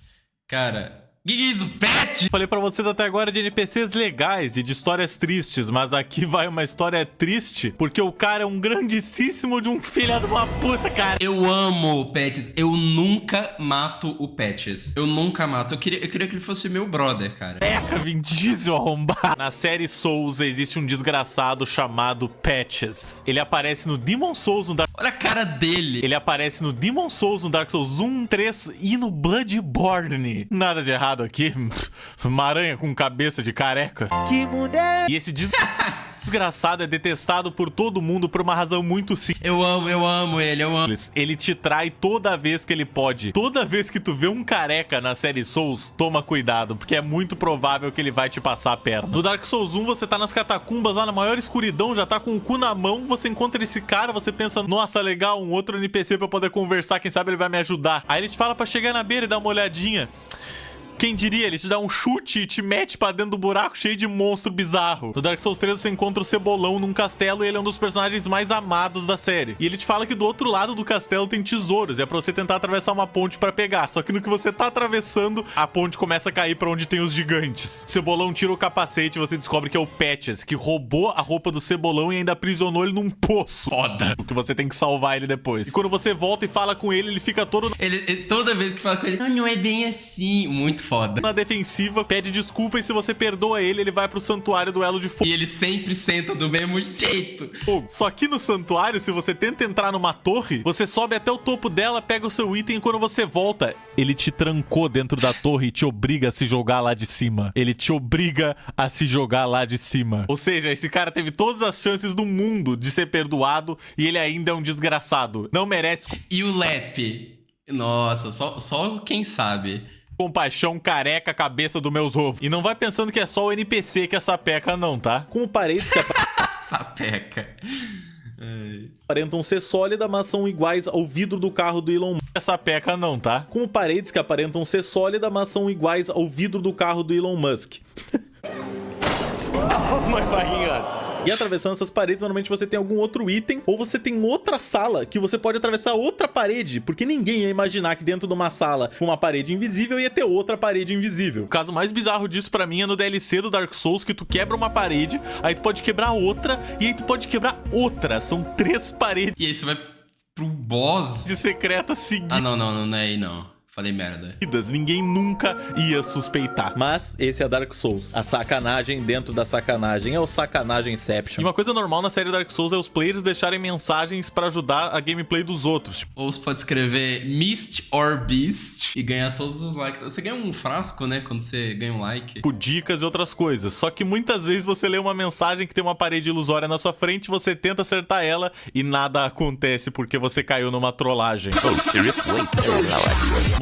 Cara... Que isso, pet? Falei pra vocês até agora de NPCs legais e de histórias tristes, mas aqui vai uma história triste, porque o cara é um grandíssimo de um filho de uma puta, cara. Eu amo o Patches. Eu nunca mato o Patches. Eu nunca mato. Eu queria que ele fosse meu brother, cara. Vin Diesel arrombado. Na série Souls existe um desgraçado chamado Patches. Ele aparece no Demon Souls no Dark... Olha a cara dele. Ele aparece no Demon Souls no Dark Souls 1, 3 e no Bloodborne. Nada de errado aqui. Uma aranha com cabeça de careca. Que mundo é... E esse desgraçado é detestado por todo mundo por uma razão muito simples. Eu amo ele, eu amo. Ele te trai toda vez que ele pode. Toda vez que tu vê um careca na série Souls, toma cuidado, porque é muito provável que ele vai te passar a perna. No Dark Souls 1, você tá nas catacumbas, lá na maior escuridão, já tá com o cu na mão, você encontra esse cara, você pensa, nossa, legal, um outro NPC pra eu poder conversar, quem sabe ele vai me ajudar. Aí ele te fala pra chegar na beira e dar uma olhadinha. Quem diria, ele te dá um chute e te mete pra dentro do buraco cheio de monstro bizarro. No Dark Souls 3 você encontra o Cebolão num castelo e ele é um dos personagens mais amados da série. E ele te fala que do outro lado do castelo tem tesouros e é pra você tentar atravessar uma ponte pra pegar. Só que no que você tá atravessando, a ponte começa a cair pra onde tem os gigantes. O Cebolão tira o capacete e você descobre que é o Patches, que roubou a roupa do Cebolão e ainda aprisionou ele num poço. Foda. Porque você tem que salvar ele depois. E quando você volta e fala com ele, ele fica todo... Ele toda vez que fala com ele, não é bem assim. Muito foda. Na defensiva, pede desculpa e se você perdoa ele, ele vai pro santuário do Elo de Fogo. E ele sempre senta do mesmo jeito. Só que no santuário, se você tenta entrar numa torre, você sobe até o topo dela, pega o seu item e quando você volta, ele te trancou dentro da torre e te obriga a se jogar lá de cima. Ele te obriga a se jogar lá de cima. Ou seja, esse cara teve todas as chances do mundo de ser perdoado e ele ainda é um desgraçado. Não merece... E o Lep? Nossa, só quem sabe... Compaixão, careca, cabeça do meus ovos. E não vai pensando que é só o NPC que é sapeca não, tá? Com paredes que sapeca. aparentam ser sólida, mas são iguais ao vidro do carro do Elon Musk. Sapeca não, tá? Com paredes que aparentam ser sólida, mas são iguais ao vidro do carro do Elon Musk. Oh my fucking God. E atravessando essas paredes, normalmente você tem algum outro item, ou você tem outra sala que você pode atravessar outra parede, porque ninguém ia imaginar que dentro de uma sala com uma parede invisível ia ter outra parede invisível. O caso mais bizarro disso pra mim é no DLC do Dark Souls, que tu quebra uma parede, aí tu pode quebrar outra, e aí tu pode quebrar outra. São 3 paredes. E aí você vai pro boss de secreta seguida. Ah, não é aí não. Falei merda. Ninguém nunca ia suspeitar. Mas esse é Dark Souls. A sacanagem dentro da sacanagem. É o Sacanagemception. E uma coisa normal na série Dark Souls é os players deixarem mensagens pra ajudar a gameplay dos outros. Ou você pode escrever Mist or Beast e ganhar todos os likes. Você ganha um frasco, né? Quando você ganha um like. Por dicas e outras coisas. Só que muitas vezes você lê uma mensagem que tem uma parede ilusória na sua frente, você tenta acertar ela e nada acontece porque você caiu numa trollagem.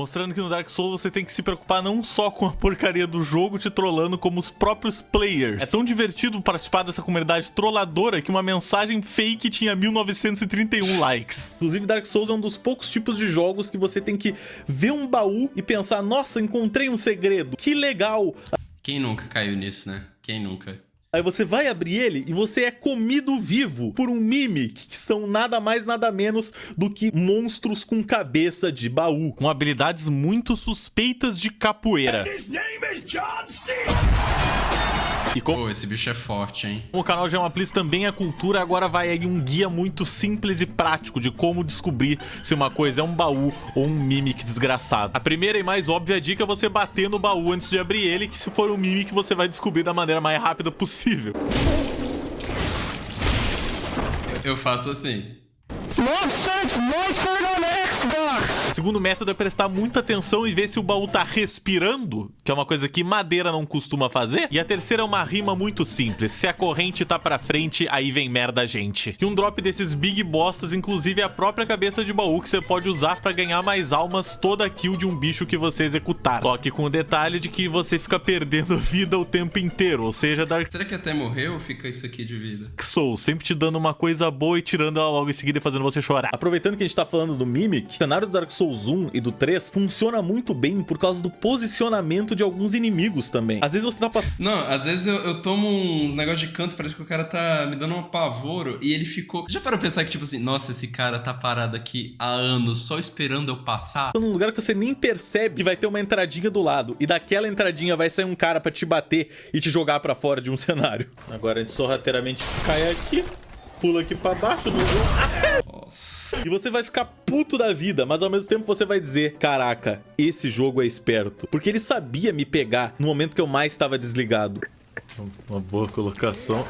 Mostrando que no Dark Souls você tem que se preocupar não só com a porcaria do jogo te trollando, como os próprios players. É tão divertido participar dessa comunidade trolladora que uma mensagem fake tinha 1931 likes. Inclusive, Dark Souls é um dos poucos tipos de jogos que você tem que ver um baú e pensar, nossa, encontrei um segredo, que legal. Quem nunca caiu nisso, né? Quem nunca? Aí você vai abrir ele e você é comido vivo por um Mimic, que são nada mais nada menos do que monstros com cabeça de baú, com habilidades muito suspeitas de capoeira. E Pô, esse bicho é forte, hein? O canal de One Piece também é cultura, agora vai aí um guia muito simples e prático de como descobrir se uma coisa é um baú ou um Mimic desgraçado. A primeira e mais óbvia dica é você bater no baú antes de abrir ele, que se for um Mimic você vai descobrir da maneira mais rápida possível. Eu faço assim. Monster on Xbox! O segundo método é prestar muita atenção e ver se o baú tá respirando, que é uma coisa que madeira não costuma fazer. E a terceira é uma rima muito simples: se a corrente tá pra frente, aí vem merda, gente. E um drop desses big bostas, inclusive, é a própria cabeça de baú que você pode usar pra ganhar mais almas toda kill de um bicho que você executar. Só que com o detalhe de que você fica perdendo vida o tempo inteiro, ou seja, Dark Será que até morrer ou fica isso aqui de vida? Souls, sempre te dando uma coisa boa e tirando ela logo em seguida e fazendo você chorar. Aproveitando que a gente tá falando do Mimic, o cenário do Dark Souls 1 e do 3 funciona muito bem por causa do posicionamento de alguns inimigos também. Às vezes você tá passando... Não, às vezes eu tomo uns negócios de canto, parece que o cara tá me dando um apavoro e ele ficou... Já parou pra pensar que, tipo assim, nossa, esse cara tá parado aqui há anos só esperando eu passar? num lugar que você nem percebe que vai ter uma entradinha do lado. E daquela entradinha vai sair um cara pra te bater e te jogar pra fora de um cenário. Agora a gente sorrateiramente cai aqui, pula aqui pra baixo no jogo. Nossa. E você vai ficar puto da vida, mas ao mesmo tempo você vai dizer: caraca, esse jogo é esperto. Porque ele sabia me pegar no momento que eu mais estava desligado. Uma boa colocação.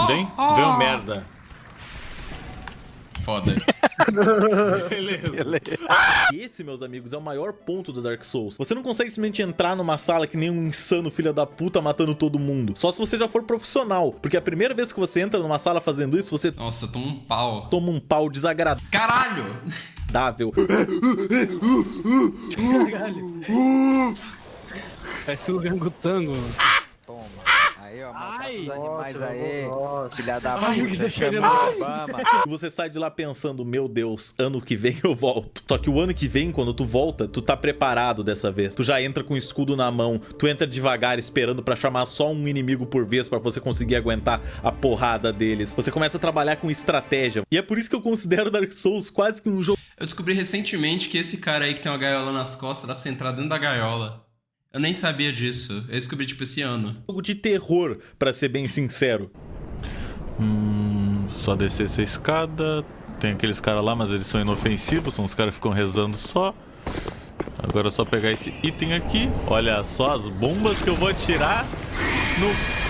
Vem o merda. Foda. Beleza. Esse, meus amigos, é o maior ponto do Dark Souls. Você não consegue simplesmente entrar numa sala que nem um insano filho da puta matando todo mundo. Só se você já for profissional. Porque a primeira vez que você entra numa sala fazendo isso, você... Nossa, toma um pau. Toma um pau desagradável. Caralho! Parece o Orangotango. Toma. Aí, ó, mata os animais aí. Filha da puta, chama o Obama. E você sai de lá pensando: meu Deus, ano que vem eu volto. Só que o ano que vem, quando tu volta, tu tá preparado dessa vez. Tu já entra com o escudo na mão. Tu entra devagar, esperando pra chamar só um inimigo por vez pra você conseguir aguentar a porrada deles. Você começa a trabalhar com estratégia. E é por isso que eu considero Dark Souls quase que um jogo... Eu descobri recentemente que esse cara aí que tem uma gaiola nas costas, dá pra você entrar dentro da gaiola. Eu nem sabia disso. Eu descobri, tipo, esse ano. Jogo de terror, pra ser bem sincero. Só descer essa escada. Tem aqueles caras lá, mas eles são inofensivos. São os caras que ficam rezando só. Agora é só pegar esse item aqui. Olha só as bombas que eu vou atirar no...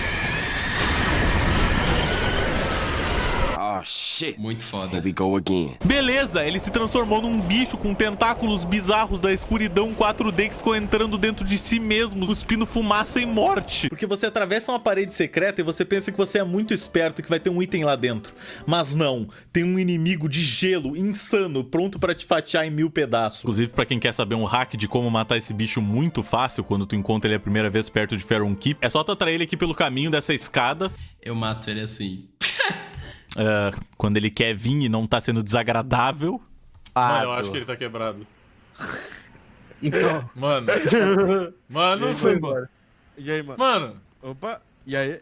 Oh shit. Muito foda. Here we go again. Beleza, ele se transformou num bicho com tentáculos bizarros da escuridão 4D que ficou entrando dentro de si mesmo, cuspindo fumaça e morte. Porque você atravessa uma parede secreta e você pensa que você é muito esperto e que vai ter um item lá dentro. Mas não, tem um inimigo de gelo insano pronto pra te fatiar em 1000 pedaços. Inclusive, pra quem quer saber um hack de como matar esse bicho muito fácil quando tu encontra ele a primeira vez perto de Faron Keep, é só tu atrair ele aqui pelo caminho dessa escada. Eu mato ele assim. Quando ele quer vir e não tá sendo desagradável. Mano, eu acho que ele tá quebrado. Então. Mano. Ele foi embora. E aí, mano? Mano. Opa, e aí?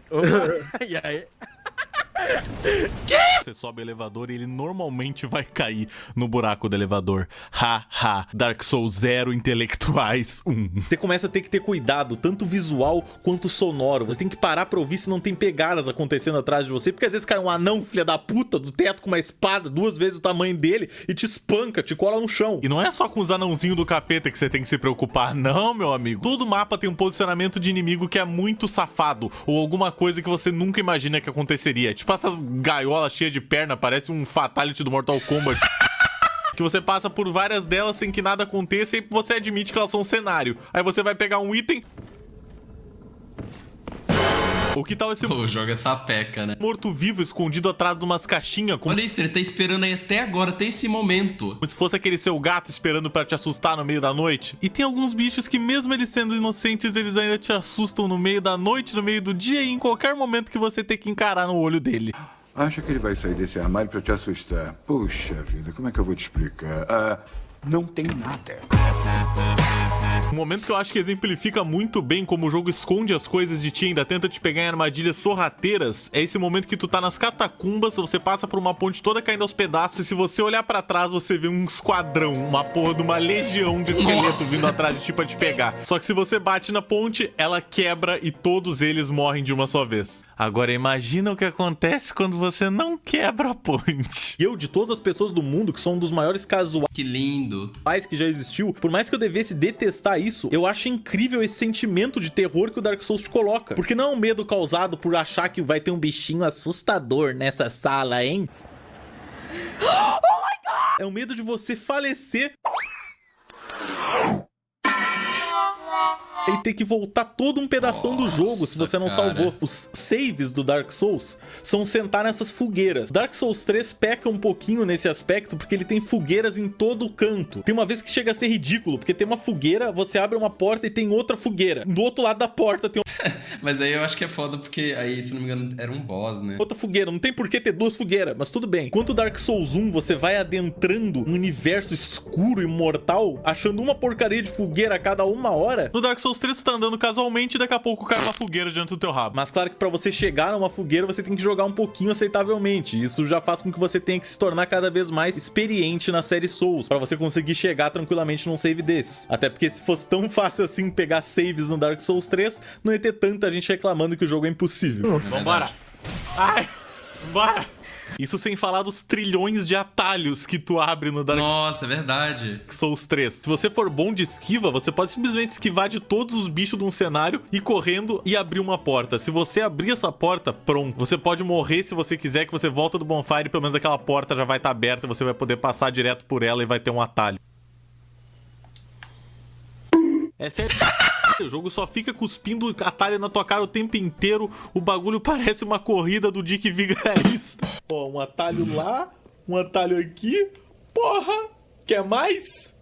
Opa, e aí? Você sobe o elevador e ele normalmente vai cair no buraco do elevador. Ha. Dark Souls 0 intelectuais 1. Você começa a ter que ter cuidado, tanto visual quanto sonoro. Você tem que parar pra ouvir se não tem pegadas acontecendo atrás de você, porque às vezes cai um anão filha da puta do teto com uma espada 2 vezes o tamanho dele e te espanca, te cola no chão. E não é só com os anãozinhos do capeta que você tem que se preocupar, não, meu amigo. Todo mapa tem um posicionamento de inimigo que é muito safado, ou alguma coisa que você nunca imagina que aconteceria. Tipo essas gaiolas cheias de perna, parece um fatality do Mortal Kombat. Que você passa por várias delas sem que nada aconteça e você admite que elas são um cenário. Aí você vai pegar um item... O que tal esse Pô, joga essa peca, né? morto-vivo escondido atrás de umas caixinhas? Como Olha isso, ele tá esperando aí até agora, até esse momento. se fosse aquele seu gato esperando pra te assustar no meio da noite. E tem alguns bichos que, mesmo eles sendo inocentes, eles ainda te assustam no meio da noite, no meio do dia e em qualquer momento que você tem que encarar no olho dele. Acha que ele vai sair desse armário pra te assustar? Puxa vida, como é que eu vou te explicar? Não tem nada. Um momento que eu acho que exemplifica muito bem como o jogo esconde as coisas de ti e ainda tenta te pegar em armadilhas sorrateiras é esse momento que tu tá nas catacumbas, você passa por uma ponte toda caindo aos pedaços e se você olhar pra trás você vê um esquadrão, uma porra de uma legião de esqueletos vindo atrás de ti pra te pegar. Só que se você bate na ponte, ela quebra e todos eles morrem de uma só vez. Agora imagina o que acontece quando você não quebra a ponte. E eu, de todas as pessoas do mundo, que sou um dos maiores casuais Que lindo. lindo. Que já existiu, por mais que eu devesse detestar isso, eu acho incrível esse sentimento de terror que o Dark Souls te coloca. Porque não é um medo causado por achar que vai ter um bichinho assustador nessa sala, hein? Oh my God! É um medo de você falecer e ter que voltar todo um pedação do jogo se você não salvou. Os saves do Dark Souls são sentar nessas fogueiras. Dark Souls 3 peca um pouquinho nesse aspecto porque ele tem fogueiras em todo o canto. Tem uma vez que chega a ser ridículo, porque tem uma fogueira, você abre uma porta e tem outra fogueira. Do outro lado da porta tem Mas aí eu acho que é foda porque aí, se não me engano, era um boss, né? outra fogueira. Não tem por que ter duas fogueiras, mas tudo bem. Enquanto Dark Souls 1 você vai adentrando um universo escuro e mortal, achando uma porcaria de fogueira a cada 1 hora, no Dark Souls 3 você tá andando casualmente e daqui a pouco cai uma fogueira diante do teu rabo. Mas claro que pra você chegar numa fogueira você tem que jogar um pouquinho aceitavelmente. Isso já faz com que você tenha que se tornar cada vez mais experiente na série Souls, pra você conseguir chegar tranquilamente num save desses. Até porque se fosse tão fácil assim pegar saves no Dark Souls 3, não ia ter tanta gente reclamando que o jogo é impossível. Vambora! Ai! Vambora! Isso sem falar dos trilhões de atalhos que tu abre no Dark Nossa, é verdade. Souls 3. Se você for bom de esquiva, você pode simplesmente esquivar de todos os bichos de um cenário, ir correndo e abrir uma porta. Se você abrir essa porta, pronto. Você pode morrer se você quiser, que você volta do bonfire e pelo menos aquela porta já vai estar aberta e você vai poder passar direto por ela e vai ter um atalho. É sério. O jogo só fica cuspindo atalho na tua cara o tempo inteiro. O bagulho parece uma corrida do Dick Vigarista. Ó, um atalho lá, um atalho aqui. Porra! Quer mais?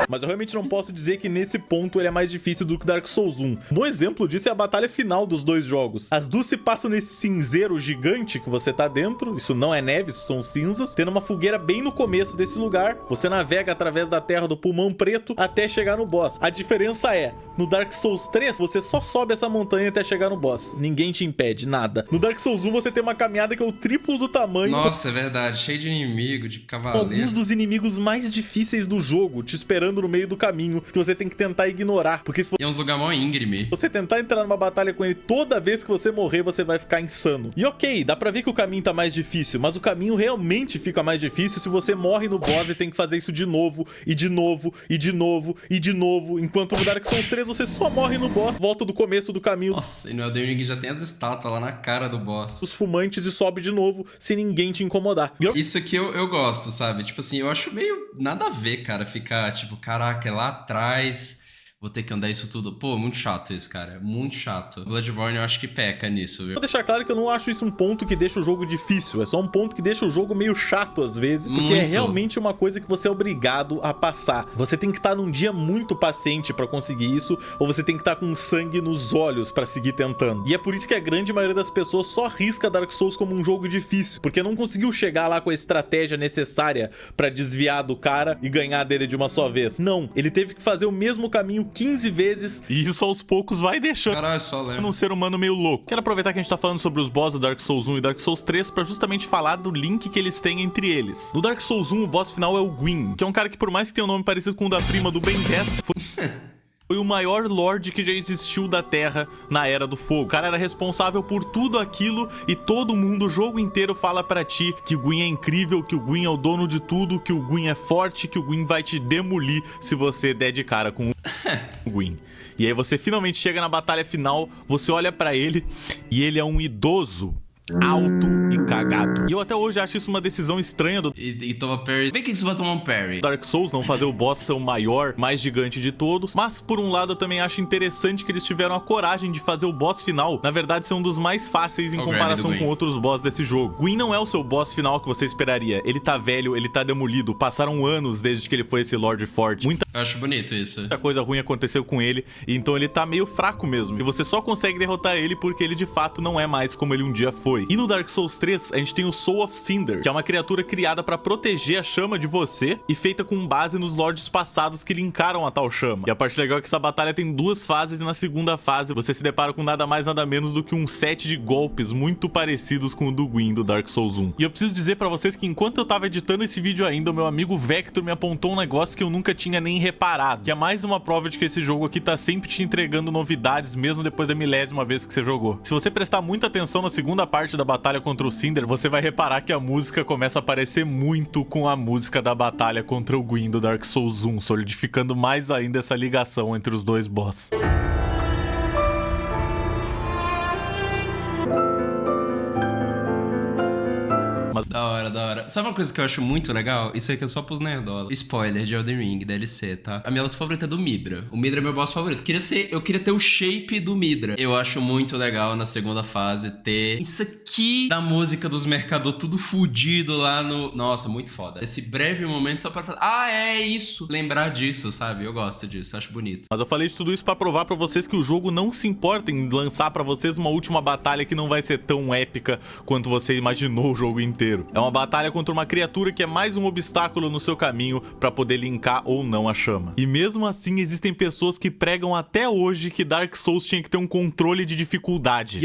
Mas eu realmente não posso dizer que nesse ponto ele é mais difícil do que Dark Souls 1. Um bom exemplo disso é a batalha final dos dois jogos. As duas se passam nesse cinzeiro gigante que você tá dentro. Isso não é neve, isso são cinzas. Tendo uma fogueira bem no começo desse lugar. Você navega através da terra do Pulmão Preto até chegar no boss. A diferença é, no Dark Souls 3, você só sobe essa montanha até chegar no boss. Ninguém te impede, nada. No Dark Souls 1 você tem uma caminhada que é o triplo do tamanho. Nossa, é verdade. Cheio de inimigo, de cavaleiro. Alguns dos inimigos mais difíceis do jogo te esperando no meio do caminho, que você tem que tentar ignorar, porque se E é uns lugares mó íngreme. você tentar entrar numa batalha com ele toda vez que você morrer, você vai ficar insano. E ok, dá pra ver que o caminho tá mais difícil, mas o caminho realmente fica mais difícil se você morre no boss e tem que fazer isso de novo, e de novo, e de novo, e de novo, enquanto no Dark Souls 3 você só morre no boss, volta do começo do caminho. Nossa, e no Elden Ring já tem as estátuas lá na cara do boss. Os fumantes e sobe de novo, sem ninguém te incomodar. Isso aqui eu gosto, sabe? Tipo assim, eu acho meio nada a ver, cara, ficar tipo, caraca, é lá atrás, vou ter que andar isso tudo. Pô, muito chato isso, cara, é muito chato. Bloodborne eu acho que peca nisso, viu? Vou deixar claro que eu não acho isso um ponto que deixa o jogo difícil, é só um ponto que deixa o jogo meio chato às vezes, porque é realmente uma coisa que você é obrigado a passar. Você tem que estar num dia muito paciente pra conseguir isso, ou você tem que estar com sangue nos olhos pra seguir tentando. E é por isso que a grande maioria das pessoas só risca Dark Souls como um jogo difícil, porque não conseguiu chegar lá com a estratégia necessária pra desviar do cara e ganhar dele de uma só vez. Não, ele teve que fazer o mesmo caminho 15 vezes, e isso aos poucos vai deixando Caralho, só lembro. um ser humano meio louco. Quero aproveitar que a gente tá falando sobre os boss do Dark Souls 1 e Dark Souls 3 pra justamente falar do link que eles têm entre eles. No Dark Souls 1, o boss final é o Gwyn, que é um cara que por mais que tenha um nome parecido com o da prima do Ben 10, foi o maior lord que já existiu da Terra na Era do Fogo. O cara era responsável por tudo aquilo e todo mundo, o jogo inteiro, fala pra ti que o Gwyn é incrível, que o Gwyn é o dono de tudo, que o Gwyn é forte, que o Gwyn vai te demolir se você der de cara com o Gwyn. E aí você finalmente chega na batalha final, você olha pra ele e ele é um idoso, alto e cagado. E eu até hoje acho isso uma decisão estranha do E toma parry. Vem que isso vai tomar um parry. Dark Souls, não fazer o boss ser o maior, mais gigante de todos. Mas, por um lado, eu também acho interessante que eles tiveram a coragem de fazer o boss final, na verdade, ser um dos mais fáceis em comparação com outros boss desse jogo. Gwyn não é o seu boss final que você esperaria. Ele tá velho, ele tá demolido. Passaram anos desde que ele foi esse Lord forte. Eu acho bonito isso. Muita coisa ruim aconteceu com ele, então ele tá meio fraco mesmo. E você só consegue derrotar ele porque ele, de fato, não é mais como ele um dia foi. E no Dark Souls 3, a gente tem o Soul of Cinder, que é uma criatura criada pra proteger a chama de você e feita com base nos lords passados que linkaram a tal chama. E a parte legal é que essa batalha tem duas fases e na segunda fase você se depara com nada mais nada menos do que um set de golpes muito parecidos com o do Gwyn do Dark Souls 1. E eu preciso dizer pra vocês que enquanto eu tava editando esse vídeo ainda, o meu amigo Vector me apontou um negócio que eu nunca tinha nem reparado, que é mais uma prova de que esse jogo aqui tá sempre te entregando novidades mesmo depois da milésima vez que você jogou. Se você prestar muita atenção na segunda parte parte da batalha contra o Cinder, você vai reparar que a música começa a parecer muito com a música da batalha contra o Gwyn do Dark Souls 1, solidificando mais ainda essa ligação entre os dois boss. Da hora. Sabe uma coisa que eu acho muito legal? Isso aqui é só pros nerdola. Spoiler de Elden Ring, DLC, tá? A minha luta favorita é do Midra. O Midra é meu boss favorito. Eu queria ter o shape do Midra. Eu acho muito legal na segunda fase ter isso aqui da música dos mercador tudo fudido lá no... Nossa, muito foda. Esse breve momento só pra falar, é isso. Lembrar disso, sabe? Eu gosto disso, acho bonito. Mas eu falei de tudo isso pra provar pra vocês que o jogo não se importa em lançar pra vocês uma última batalha que não vai ser tão épica quanto você imaginou o jogo inteiro. É uma batalha contra uma criatura que é mais um obstáculo no seu caminho pra poder linkar ou não a chama. E mesmo assim, existem pessoas que pregam até hoje que Dark Souls tinha que ter um controle de dificuldade. E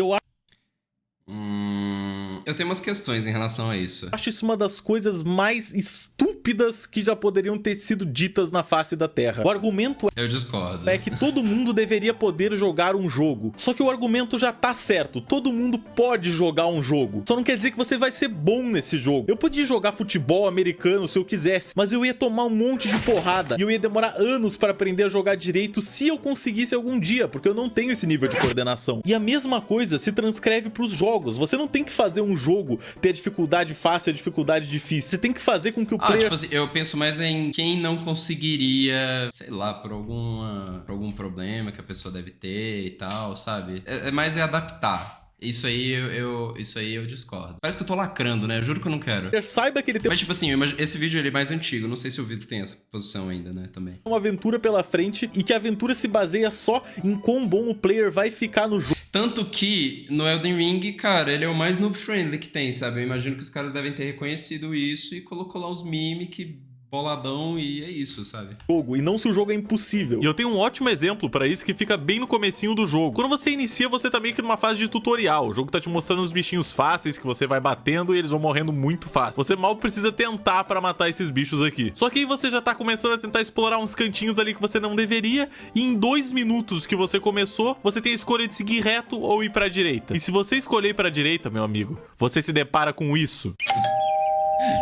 eu tenho umas questões em relação a isso. acho isso uma das coisas mais estúpidas que já poderiam ter sido ditas na face da Terra. O argumento Eu discordo. é que todo mundo deveria poder jogar um jogo. Só que o argumento já tá certo. Todo mundo pode jogar um jogo. Só não quer dizer que você vai ser bom nesse jogo. Eu podia jogar futebol americano se eu quisesse, mas eu ia tomar um monte de porrada. E eu ia demorar anos para aprender a jogar direito se eu conseguisse algum dia, porque eu não tenho esse nível de coordenação. E a mesma coisa se transcreve pros jogos. Você não tem que fazer um jogo ter a dificuldade fácil e a dificuldade difícil. Você tem que fazer com que o player... Tipo assim, eu penso mais em quem não conseguiria, sei lá, por algum problema que a pessoa deve ter e tal, sabe? Mais é adaptar. Isso aí eu discordo. Parece que eu tô lacrando, né? Eu juro que eu não quero. Saiba que ele tem Mas tipo assim, esse vídeo ele é mais antigo. Não sei se o Vitor tem essa posição ainda, né? Também. uma aventura pela frente e que a aventura se baseia só em quão bom o player vai ficar no jogo. Tanto que no Elden Ring, cara, ele é o mais noob-friendly que tem, sabe? Eu imagino que os caras devem ter reconhecido isso e colocou lá uns memes que... boladão e é isso, sabe? E não se o jogo é impossível. E eu tenho um ótimo exemplo pra isso que fica bem no comecinho do jogo. Quando você inicia, você tá meio que numa fase de tutorial. O jogo tá te mostrando os bichinhos fáceis que você vai batendo e eles vão morrendo muito fácil. Você mal precisa tentar pra matar esses bichos aqui. Só que aí você já tá começando a tentar explorar uns cantinhos ali que você não deveria e em 2 minutos que você começou, você tem a escolha de seguir reto ou ir pra direita. E se você escolher ir pra direita, meu amigo, você se depara com isso.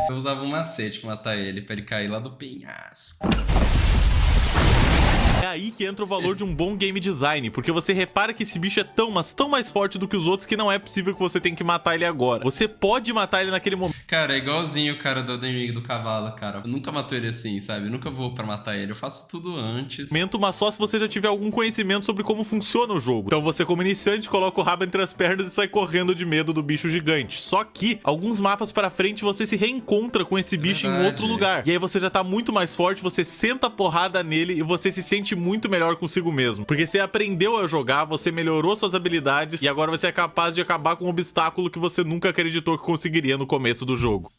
Eu usava um macete pra matar ele, pra ele cair lá do penhasco. É aí que entra o valor de um bom game design, porque você repara que esse bicho é tão, mas tão mais forte do que os outros que não é possível que você tenha que matar ele agora. Você pode matar ele naquele momento. Cara, é igualzinho o cara do Elden Ring do cavalo, cara. Eu nunca mato ele assim, sabe? Eu nunca vou pra matar ele. Eu faço tudo antes. Mas só se você já tiver algum conhecimento sobre como funciona o jogo. Então você, como iniciante, coloca o rabo entre as pernas e sai correndo de medo do bicho gigante. Só que, alguns mapas pra frente, você se reencontra com esse bicho em outro lugar. E aí você já tá muito mais forte, você senta a porrada nele e você se sente muito melhor consigo mesmo. Porque você aprendeu a jogar, você melhorou suas habilidades e agora você é capaz de acabar com um obstáculo que você nunca acreditou que conseguiria no começo do jogo.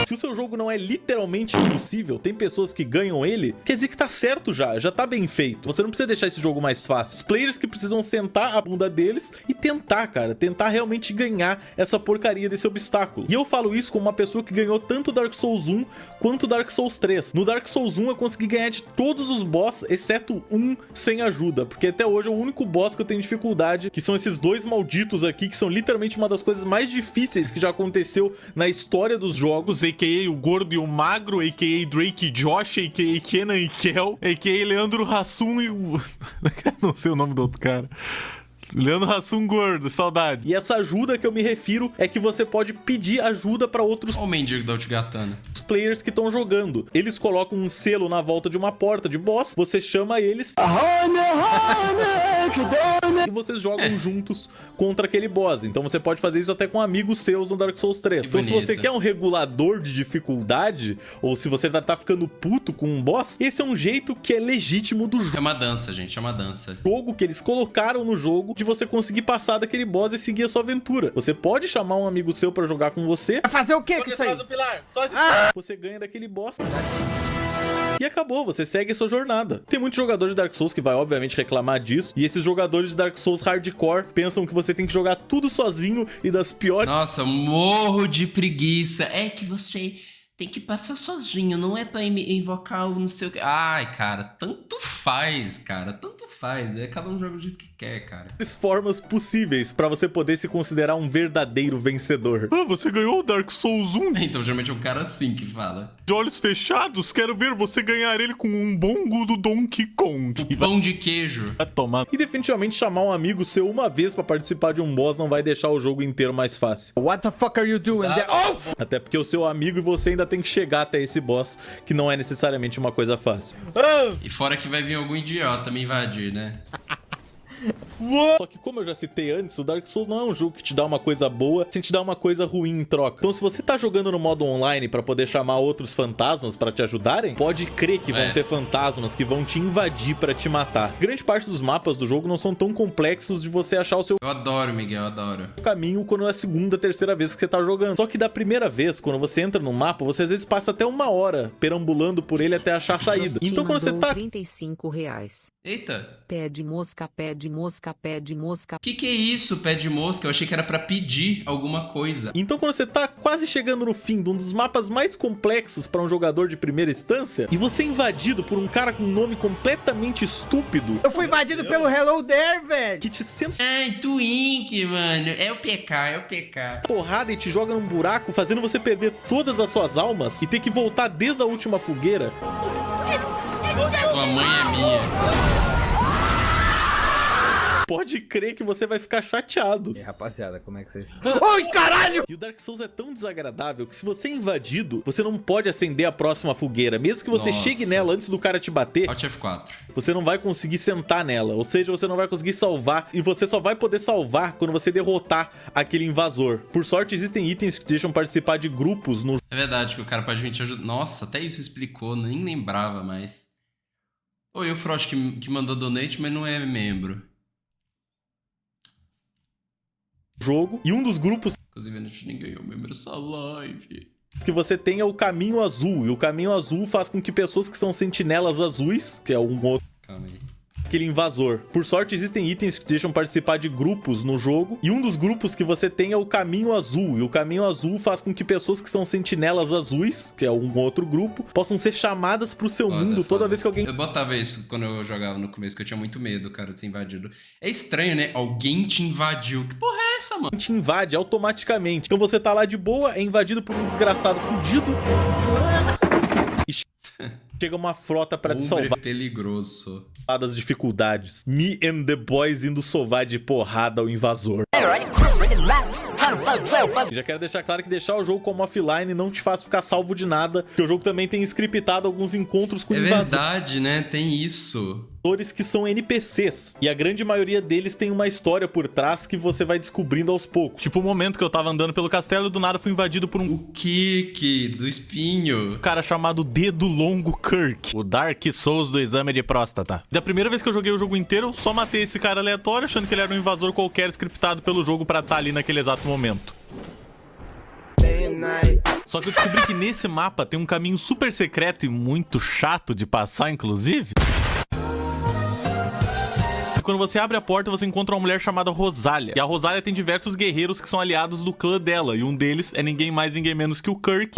Se o seu jogo não é literalmente impossível, tem pessoas que ganham ele, quer dizer que tá certo já tá bem feito. Você não precisa deixar esse jogo mais fácil. Os players que precisam sentar a bunda deles e tentar, cara, tentar realmente ganhar essa porcaria desse obstáculo. E eu falo isso como uma pessoa que ganhou tanto Dark Souls 1 quanto Dark Souls 3. No Dark Souls 1 eu consegui ganhar de todos os boss, exceto um sem ajuda, porque até hoje é o único boss que eu tenho dificuldade, que são esses dois malditos aqui, que são literalmente uma das coisas mais difíceis que já aconteceu na história dos jogos, a.k.a. o gordo e o magro, a.k.a. Drake e Josh, a.k.a. Kenan e Kel, a.k.a. Leandro Hassum e... não sei o nome do outro cara. Leandro Hassum gordo, saudades. E essa ajuda que eu me refiro é que você pode pedir ajuda pra outros... Olha o mendigo da Ultigatana. Players que estão jogando. Eles colocam um selo na volta de uma porta de boss, você chama eles e vocês jogam juntos contra aquele boss. Então você pode fazer isso até com amigos seus no Dark Souls 3. Então se você quer um regulador de dificuldade, ou se você tá ficando puto com um boss, esse é um jeito que é legítimo do jogo. É uma dança, gente, é uma dança. Jogo que eles colocaram no jogo de você conseguir passar daquele boss e seguir a sua aventura. Você pode chamar um amigo seu pra jogar com você. Vai fazer o que com isso aí? Você ganha daquele boss e acabou, você segue a sua jornada. Tem muitos jogadores de Dark Souls que vai obviamente reclamar disso, e esses jogadores de Dark Souls hardcore pensam que você tem que jogar tudo sozinho e das piores... Nossa, morro de preguiça. É que você tem que passar sozinho, não é pra invocar o não sei o que. Ai, cara, tanto faz, cara, tanto faz. faz. É cada um joga do jeito que quer, cara. Formas possíveis pra você poder se considerar um verdadeiro vencedor. Ah, você ganhou o Dark Souls 1? Então, geralmente é um cara assim que fala. De olhos fechados, quero ver você ganhar ele com um bongo do Donkey Kong. O pão de queijo. Vai tomar. E definitivamente chamar um amigo seu uma vez pra participar de um boss não vai deixar o jogo inteiro mais fácil. What the fuck are you doing there? Oh! Até porque o seu amigo e você ainda tem que chegar até esse boss, que não é necessariamente uma coisa fácil. E fora que vai vir algum idiota me invadir, né? Só que como eu já citei antes, o Dark Souls não é um jogo que te dá uma coisa boa sem te dar uma coisa ruim em troca. Então se você tá jogando no modo online pra poder chamar outros fantasmas pra te ajudarem, pode crer que vão ter fantasmas que vão te invadir pra te matar. Grande parte dos mapas do jogo não são tão complexos de você achar o seu Eu adoro, Miguel, eu adoro. caminho quando é a segunda, terceira vez que você tá jogando. Só que da primeira vez, quando você entra no mapa, você às vezes passa até 1 hora perambulando por ele até achar a saída. Então quando você tá... R$35. Eita. Pé de mosca, pé de mosca, pé de mosca. Que é isso, pé de mosca? Eu achei que era pra pedir alguma coisa. Então quando você tá quase chegando no fim de um dos mapas mais complexos pra um jogador de primeira instância, e você é invadido por um cara com um nome completamente estúpido... Eu fui invadido pelo Hello There, velho! Que te senta... Ai, Twink, mano. É o PK. porrada e te joga num buraco, fazendo você perder todas as suas almas e ter que voltar desde a última fogueira. Tua mãe é minha. Pode crer que você vai ficar chateado. E aí, rapaziada, como é que vocês... Oi, caralho! E o Dark Souls é tão desagradável que se você é invadido, você não pode acender a próxima fogueira. Mesmo que você chegue nela antes do cara te bater, Alt F4. você não vai conseguir sentar nela. Ou seja, você não vai conseguir salvar. E você só vai poder salvar quando você derrotar aquele invasor. Por sorte, existem itens que deixam participar de grupos no... É verdade que o cara pode vir te ajudar. Nossa, até isso explicou, nem lembrava mais. Oi, o Frost que mandou donate, mas não é membro. jogo. E um dos grupos... Inclusive, a gente nem ganhou membro essa live. Que você tem é o Caminho Azul. E o Caminho Azul faz com que pessoas que são sentinelas azuis, que é um outro... Calma aí. Aquele invasor. Por sorte, existem itens que deixam participar de grupos no jogo. E um dos grupos que você tem é o Caminho Azul. E o Caminho Azul faz com que pessoas que são sentinelas azuis, que é um outro grupo, possam ser chamadas pro seu mundo toda vez que alguém... Eu botava isso quando eu jogava no começo, que eu tinha muito medo, cara, de ser invadido. É estranho, né? Alguém te invadiu. Que porra é essa, mano? Te invade automaticamente. Então você tá lá de boa, é invadido por um desgraçado fudido. E chega uma frota pra te salvar. Peligroso. Das dificuldades. Me and the boys indo sovar de porrada ao invasor. Já quero deixar claro que deixar o jogo como offline não te faz ficar salvo de nada, porque o jogo também tem scriptado alguns encontros com invasores. É verdade, né? Tem isso. Que são NPCs, e a grande maioria deles tem uma história por trás que você vai descobrindo aos poucos. Tipo o momento que eu tava andando pelo castelo e do nada fui invadido por um... O Kirk, do espinho. Um cara chamado Dedo Longo Kirk. O Dark Souls do exame de próstata. Da primeira vez que eu joguei o jogo inteiro, eu só matei esse cara aleatório, achando que ele era um invasor qualquer scriptado pelo jogo pra estar ali naquele exato momento. Só que eu descobri que nesse mapa tem um caminho super secreto e muito chato de passar, inclusive. Quando você abre a porta, você encontra uma mulher chamada Rosália. E a Rosália tem diversos guerreiros que são aliados do clã dela. E um deles é ninguém mais, ninguém menos que o Kirk.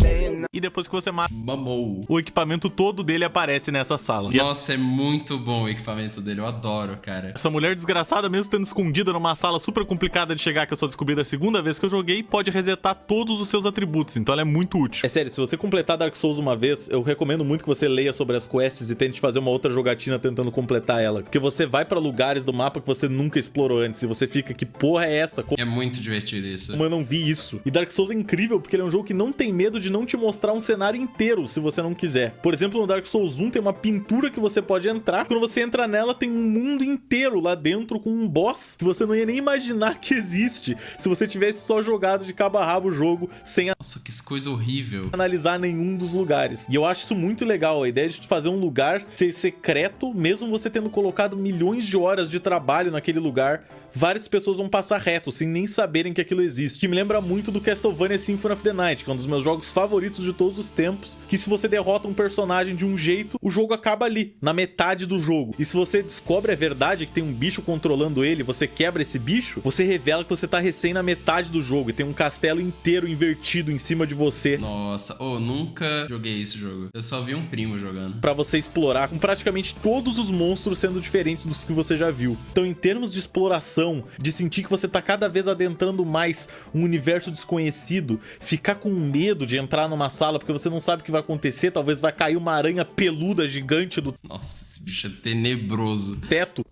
E depois que você mata, o equipamento todo dele aparece nessa sala. Nossa, é muito bom o equipamento dele. Eu adoro, cara. Essa mulher desgraçada, mesmo estando escondida numa sala super complicada de chegar, que eu só descobri da segunda vez que eu joguei, pode resetar todos os seus atributos. Então ela é muito útil. É sério, se você completar Dark Souls uma vez, eu recomendo muito que você leia sobre as quests e tente fazer uma outra jogatina tentando completar ela. Porque você vai pra lugares do mapa que você nunca explorou antes e você fica, que porra é essa? É muito divertido isso. Como eu não vi isso. E Dark Souls é incrível porque ele é um jogo que não tem medo de não te mostrar um cenário inteiro se você não quiser. Por exemplo, no Dark Souls 1 tem uma pintura que você pode entrar. Quando você entra nela, tem um mundo inteiro lá dentro com um boss que você não ia nem imaginar que existe se você tivesse só jogado de cabo a rabo o jogo sem Nossa, que coisa horrível. Analisar nenhum dos lugares. E eu acho isso muito legal, a ideia de fazer um lugar ser secreto, mesmo você tendo colocado milhões de horas de trabalho naquele lugar, várias pessoas vão passar reto, sem nem saberem que aquilo existe. Que me lembra muito do Castlevania Symphony of the Night, que é um dos meus jogos favoritos de todos os tempos, que se você derrota um personagem de um jeito, o jogo acaba ali, na metade do jogo. E se você descobre a verdade, que tem um bicho controlando ele, você quebra esse bicho, você revela que você tá recém na metade do jogo e tem um castelo inteiro invertido em cima de você. Nossa, nunca joguei esse jogo. Eu só vi um primo jogando. Pra você explorar, com praticamente todos os monstros sendo diferentes dos que você já viu. Então, em termos de exploração, de sentir que você tá cada vez adentrando mais um universo desconhecido, ficar com medo de entrar numa sala porque você não sabe o que vai acontecer, talvez vai cair uma aranha peluda gigante do... Nossa, esse bicho é tenebroso. Teto.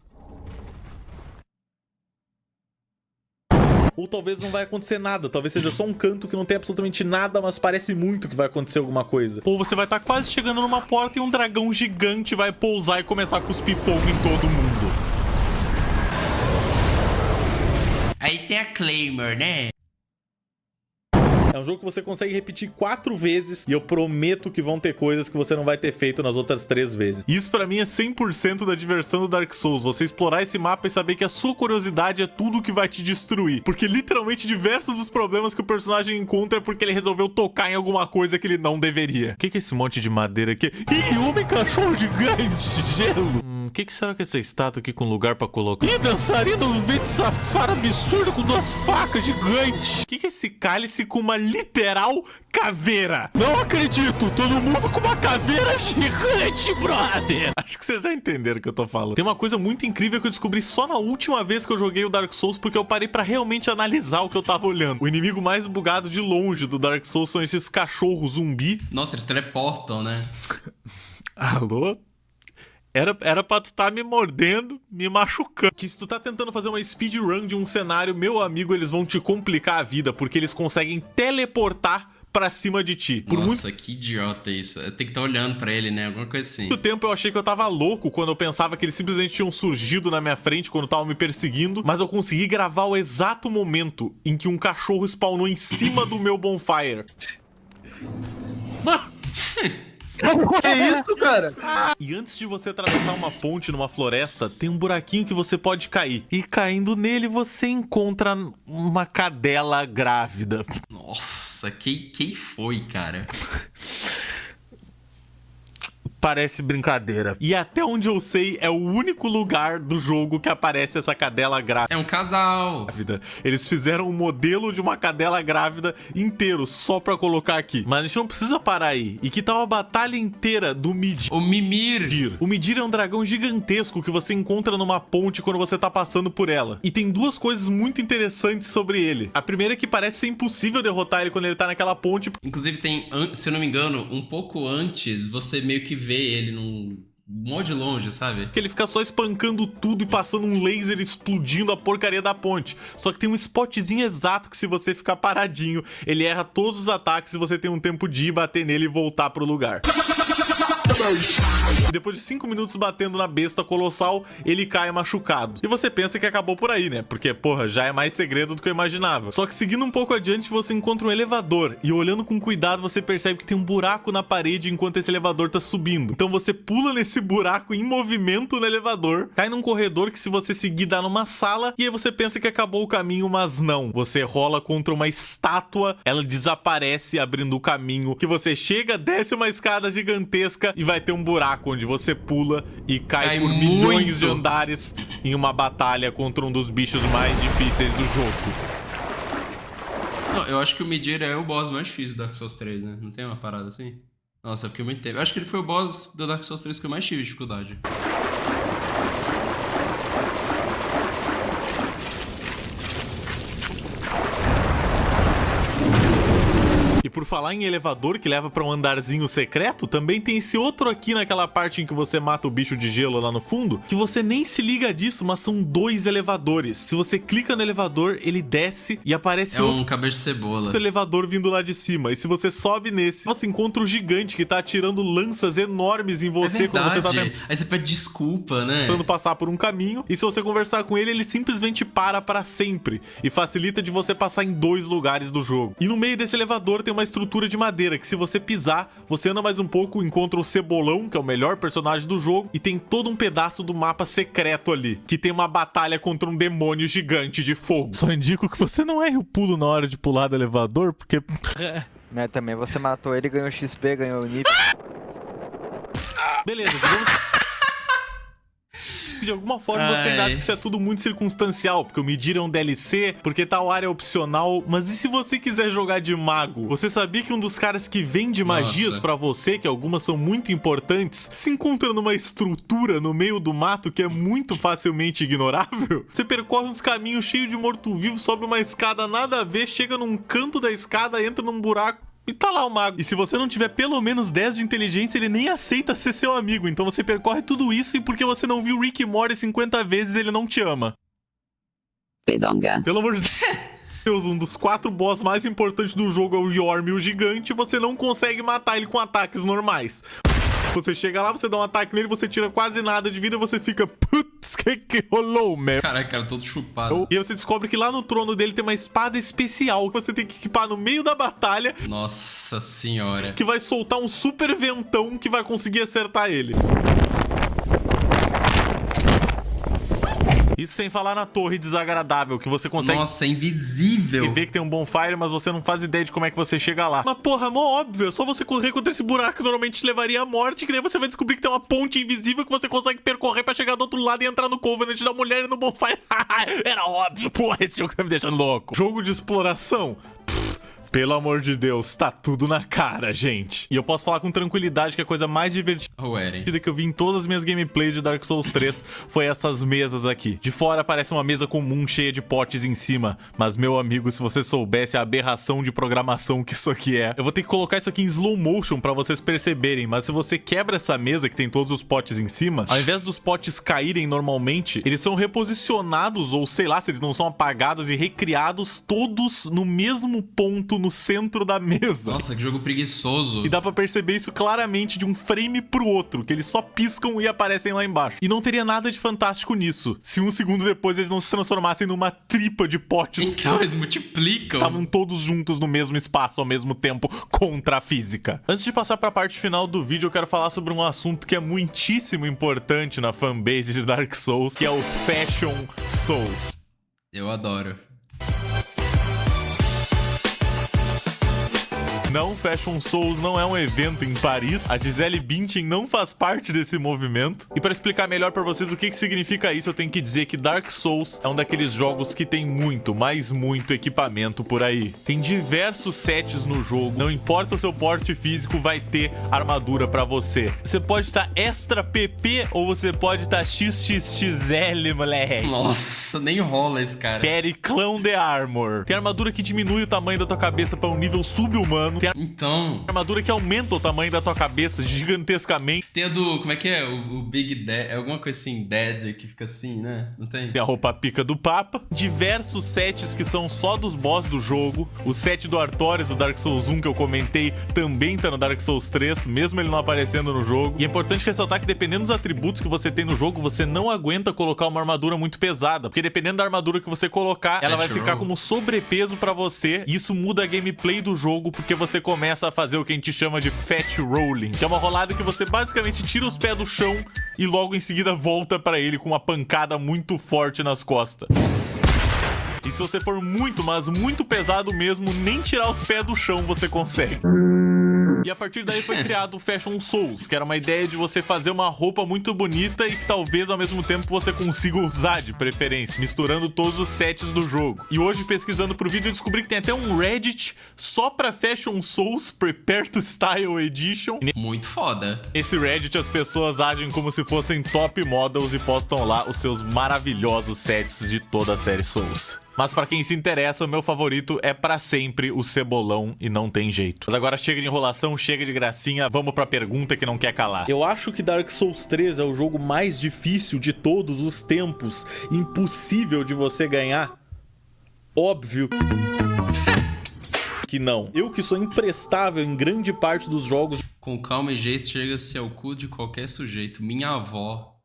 Ou talvez não vai acontecer nada, talvez seja só um canto que não tem absolutamente nada, mas parece muito que vai acontecer alguma coisa. Ou você vai estar quase chegando numa porta e um dragão gigante vai pousar e começar a cuspir fogo em todo mundo. Aí tem a Claymore, né? É um jogo que você consegue repetir 4 vezes e eu prometo que vão ter coisas que você não vai ter feito nas outras 3 vezes. Isso pra mim é 100% da diversão do Dark Souls, você explorar esse mapa e saber que a sua curiosidade é tudo que vai te destruir. Porque literalmente diversos dos problemas que o personagem encontra é porque ele resolveu tocar em alguma coisa que ele não deveria. O que é esse monte de madeira aqui? Ih, homem cachorro gigante, gelo. O que será que é essa estátua aqui com lugar pra colocar? Ih, dançarino vento safado absurdo com 2 facas gigantes. O que é esse cálice com uma literal caveira? Não acredito, todo mundo com uma caveira gigante, brother. Acho que vocês já entenderam o que eu tô falando. Tem uma coisa muito incrível que eu descobri só na última vez que eu joguei o Dark Souls, porque eu parei pra realmente analisar o que eu tava olhando. O inimigo mais bugado de longe do Dark Souls são esses cachorros zumbi. Nossa, eles teleportam, né? Alô? Era pra tu tá me mordendo, me machucando. Que se tu tá tentando fazer uma speedrun de um cenário, meu amigo, eles vão te complicar a vida, porque eles conseguem teleportar pra cima de ti. Nossa, que idiota isso. Eu tenho que estar olhando pra ele, né? Alguma coisa assim. Muito tempo eu achei que eu tava louco quando eu pensava que eles simplesmente tinham surgido na minha frente quando estavam me perseguindo, mas eu consegui gravar o exato momento em que um cachorro spawnou em cima do meu bonfire. Que isso, cara? E antes de você atravessar uma ponte numa floresta, tem um buraquinho que você pode cair. E caindo nele, você encontra uma cadela grávida. Nossa, quem foi, cara? Parece brincadeira. E até onde eu sei, é o único lugar do jogo que aparece essa cadela grávida. É um casal. Eles fizeram um modelo de uma cadela grávida inteiro, só pra colocar aqui. Mas a gente não precisa parar aí. E que tal a batalha inteira do Midir? O Mimir. O Midir é um dragão gigantesco que você encontra numa ponte quando você tá passando por ela. E tem 2 coisas muito interessantes sobre ele. A primeira é que parece ser impossível derrotar ele quando ele tá naquela ponte. Inclusive tem, se eu não me engano, um pouco antes, você meio que vê ele num mó de longe, sabe? Que ele fica só espancando tudo e passando um laser explodindo a porcaria da ponte. Só que tem um spotzinho exato que se você ficar paradinho, ele erra todos os ataques e você tem um tempo de ir bater nele e voltar pro lugar. E depois de 5 minutos batendo na besta colossal, ele cai machucado. E você pensa que acabou por aí, né? Porque, porra, já é mais segredo do que eu imaginava. Só que seguindo um pouco adiante, você encontra um elevador. E olhando com cuidado, você percebe que tem um buraco na parede enquanto esse elevador tá subindo. Então você pula nesse buraco em movimento no elevador, cai num corredor que se você seguir dá numa sala, e aí você pensa que acabou o caminho, mas não. Você rola contra uma estátua, ela desaparece abrindo o caminho, que você chega, desce uma escada gigantesca e vai ter um buraco onde você pula e cai por milhões de andares em uma batalha contra um dos bichos mais difíceis do jogo. Não, eu acho que o Midir é o boss mais difícil do Dark Souls 3, né? Não tem uma parada assim? Nossa, eu fiquei muito tempo. Eu acho que ele foi o boss do Dark Souls 3 que eu mais tive dificuldade. E por falar em elevador que leva pra um andarzinho secreto, também tem esse outro aqui naquela parte em que você mata o bicho de gelo lá no fundo, que você nem se liga disso, mas são 2 elevadores. Se você clica no elevador, ele desce e aparece um cabeça de cebola. Outro elevador vindo lá de cima. E se você sobe nesse, você encontra o gigante que tá atirando lanças enormes em você quando você tá Aí você pede desculpa, né? Tentando passar por um caminho. E se você conversar com ele, ele simplesmente para pra sempre. E facilita de você passar em 2 lugares do jogo. E no meio desse elevador tem uma uma estrutura de madeira, que se você pisar, você anda mais um pouco, encontra o Cebolão, que é o melhor personagem do jogo, e tem todo um pedaço do mapa secreto ali, que tem uma batalha contra um demônio gigante de fogo. Só indico que você não erre o pulo na hora de pular do elevador, porque... Mas também você matou ele, ganhou XP, ganhou o NIP. Beleza, digamos... De alguma forma você ainda acha que isso é tudo muito circunstancial, porque o Midir é um DLC, porque tal área é opcional, mas e se você quiser jogar de mago? Você sabia que um dos caras que vende magias pra você, que algumas são muito importantes, se encontra numa estrutura no meio do mato que é muito facilmente ignorável? Você percorre uns caminhos cheios de morto-vivo, sobe uma escada nada a ver, chega num canto da escada, entra num buraco, e tá lá o mago. E se você não tiver pelo menos 10 de inteligência, ele nem aceita ser seu amigo. Então você percorre tudo isso e porque você não viu Rick e Morty 50 vezes, ele não te ama. Bezonga. Pelo amor de Deus, um dos 4 boss mais importantes do jogo é o Yorm, o gigante, e você não consegue matar ele com ataques normais. Você chega lá, você dá um ataque nele, você tira quase nada de vida e você fica... Putz, que rolou, man? Caraca, cara, todo chupado. E aí você descobre que lá no trono dele tem uma espada especial que você tem que equipar no meio da batalha. Nossa senhora. Que vai soltar um super ventão que vai conseguir acertar ele. Isso sem falar na torre desagradável, que você consegue... Nossa, é invisível. E ver que tem um bonfire, mas você não faz ideia de como é que você chega lá. Mas porra, mó óbvio, é só você correr contra esse buraco que normalmente te levaria à morte, que daí você vai descobrir que tem uma ponte invisível que você consegue percorrer pra chegar do outro lado e entrar no Covenant da mulher e no bonfire. Era óbvio, porra, esse jogo tá me deixando louco. Jogo de exploração. Pelo amor de Deus, tá tudo na cara, gente. E eu posso falar com tranquilidade que a coisa mais divertida que eu vi em todas as minhas gameplays de Dark Souls 3 foi essas mesas aqui. De fora parece uma mesa comum cheia de potes em cima, mas meu amigo, se você soubesse a aberração de programação que isso aqui é, eu vou ter que colocar isso aqui em slow motion pra vocês perceberem, mas se você quebra essa mesa que tem todos os potes em cima, ao invés dos potes caírem normalmente, eles são reposicionados, ou sei lá, se eles não são apagados e recriados todos no mesmo ponto no centro da mesa. Nossa, que jogo preguiçoso. E dá pra perceber isso claramente de um frame pro outro, que eles só piscam e aparecem lá embaixo. E não teria nada de fantástico nisso, se um segundo depois eles não se transformassem numa tripa de potes. Então eles multiplicam. Estavam todos juntos no mesmo espaço ao mesmo tempo contra a física. Antes de passar pra parte final do vídeo, eu quero falar sobre um assunto que é muitíssimo importante na fanbase de Dark Souls, que é o Fashion Souls. Eu adoro. Não, Fashion Souls não é um evento em Paris. A Gisele Bündchen não faz parte desse movimento. E para explicar melhor para vocês o que significa isso, eu tenho que dizer que Dark Souls é um daqueles jogos que tem muito, mas muito equipamento por aí. Tem diversos sets no jogo. Não importa o seu porte físico, vai ter armadura para você. Você pode estar extra PP ou você pode estar XXXL, moleque. Nossa, nem rola esse cara. Periclão de Armor. Tem armadura que diminui o tamanho da tua cabeça para um nível sub-humano. Então... armadura que aumenta o tamanho da tua cabeça gigantescamente. Tem a do... como é que é? O Big Dad... é alguma coisa assim, Dad, que fica assim, né? Não tem? Tem a roupa pica do Papa. Diversos sets que são só dos boss do jogo. O set do Artorias do Dark Souls 1 que eu comentei também tá no Dark Souls 3, mesmo ele não aparecendo no jogo. E é importante ressaltar que dependendo dos atributos que você tem no jogo, você não aguenta colocar uma armadura muito pesada. Porque dependendo da armadura que você colocar, ela vai ficar como sobrepeso pra você. E isso muda a gameplay do jogo, porque você começa a fazer o que a gente chama de fat rolling, que é uma rolada que você basicamente tira os pés do chão e logo em seguida volta pra ele com uma pancada muito forte nas costas. E se você for muito, mas muito pesado mesmo, nem tirar os pés do chão você consegue. E a partir daí foi criado o Fashion Souls, que era uma ideia de você fazer uma roupa muito bonita e que talvez ao mesmo tempo você consiga usar de preferência, misturando todos os sets do jogo. E hoje, pesquisando pro vídeo, eu descobri que tem até um Reddit só pra Fashion Souls Prepare to Style Edition. Muito foda. Esse Reddit as pessoas agem como se fossem top models e postam lá os seus maravilhosos sets de toda a série Souls. Mas pra quem se interessa, o meu favorito é pra sempre o Cebolão e não tem jeito. Mas agora chega de enrolação, chega de gracinha, vamos pra pergunta que não quer calar. Eu acho que Dark Souls 3 é o jogo mais difícil de todos os tempos, impossível de você ganhar. Óbvio que não. Eu que sou imprestável em grande parte dos jogos. Com calma e jeito chega-se ao cu de qualquer sujeito. Minha avó.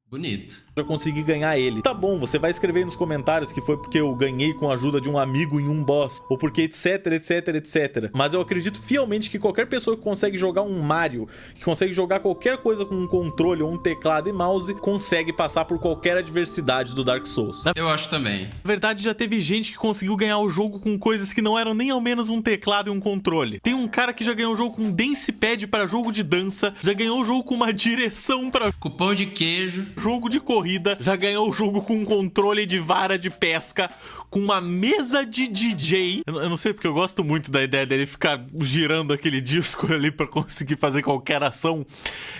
Bonito. já consegui ganhar ele. Tá bom, você vai escrever aí nos comentários que foi porque eu ganhei com a ajuda de um amigo em um boss, ou porque etc, etc, etc. Mas eu acredito fielmente que qualquer pessoa que consegue jogar um Mario, que consegue jogar qualquer coisa com um controle ou um teclado e mouse, consegue passar por qualquer adversidade do Dark Souls. Eu acho também. Na verdade, já teve gente que conseguiu ganhar o jogo com coisas que não eram nem ao menos um teclado e um controle. Tem um cara que já ganhou o jogo com um dance pad para jogo de dança, já ganhou o jogo com uma direção para cupom de queijo, jogo de corrida, já ganhou o jogo com um controle de vara de pesca, com uma mesa de DJ. Eu não sei porque eu gosto muito da ideia dele ficar girando aquele disco ali pra conseguir fazer qualquer ação.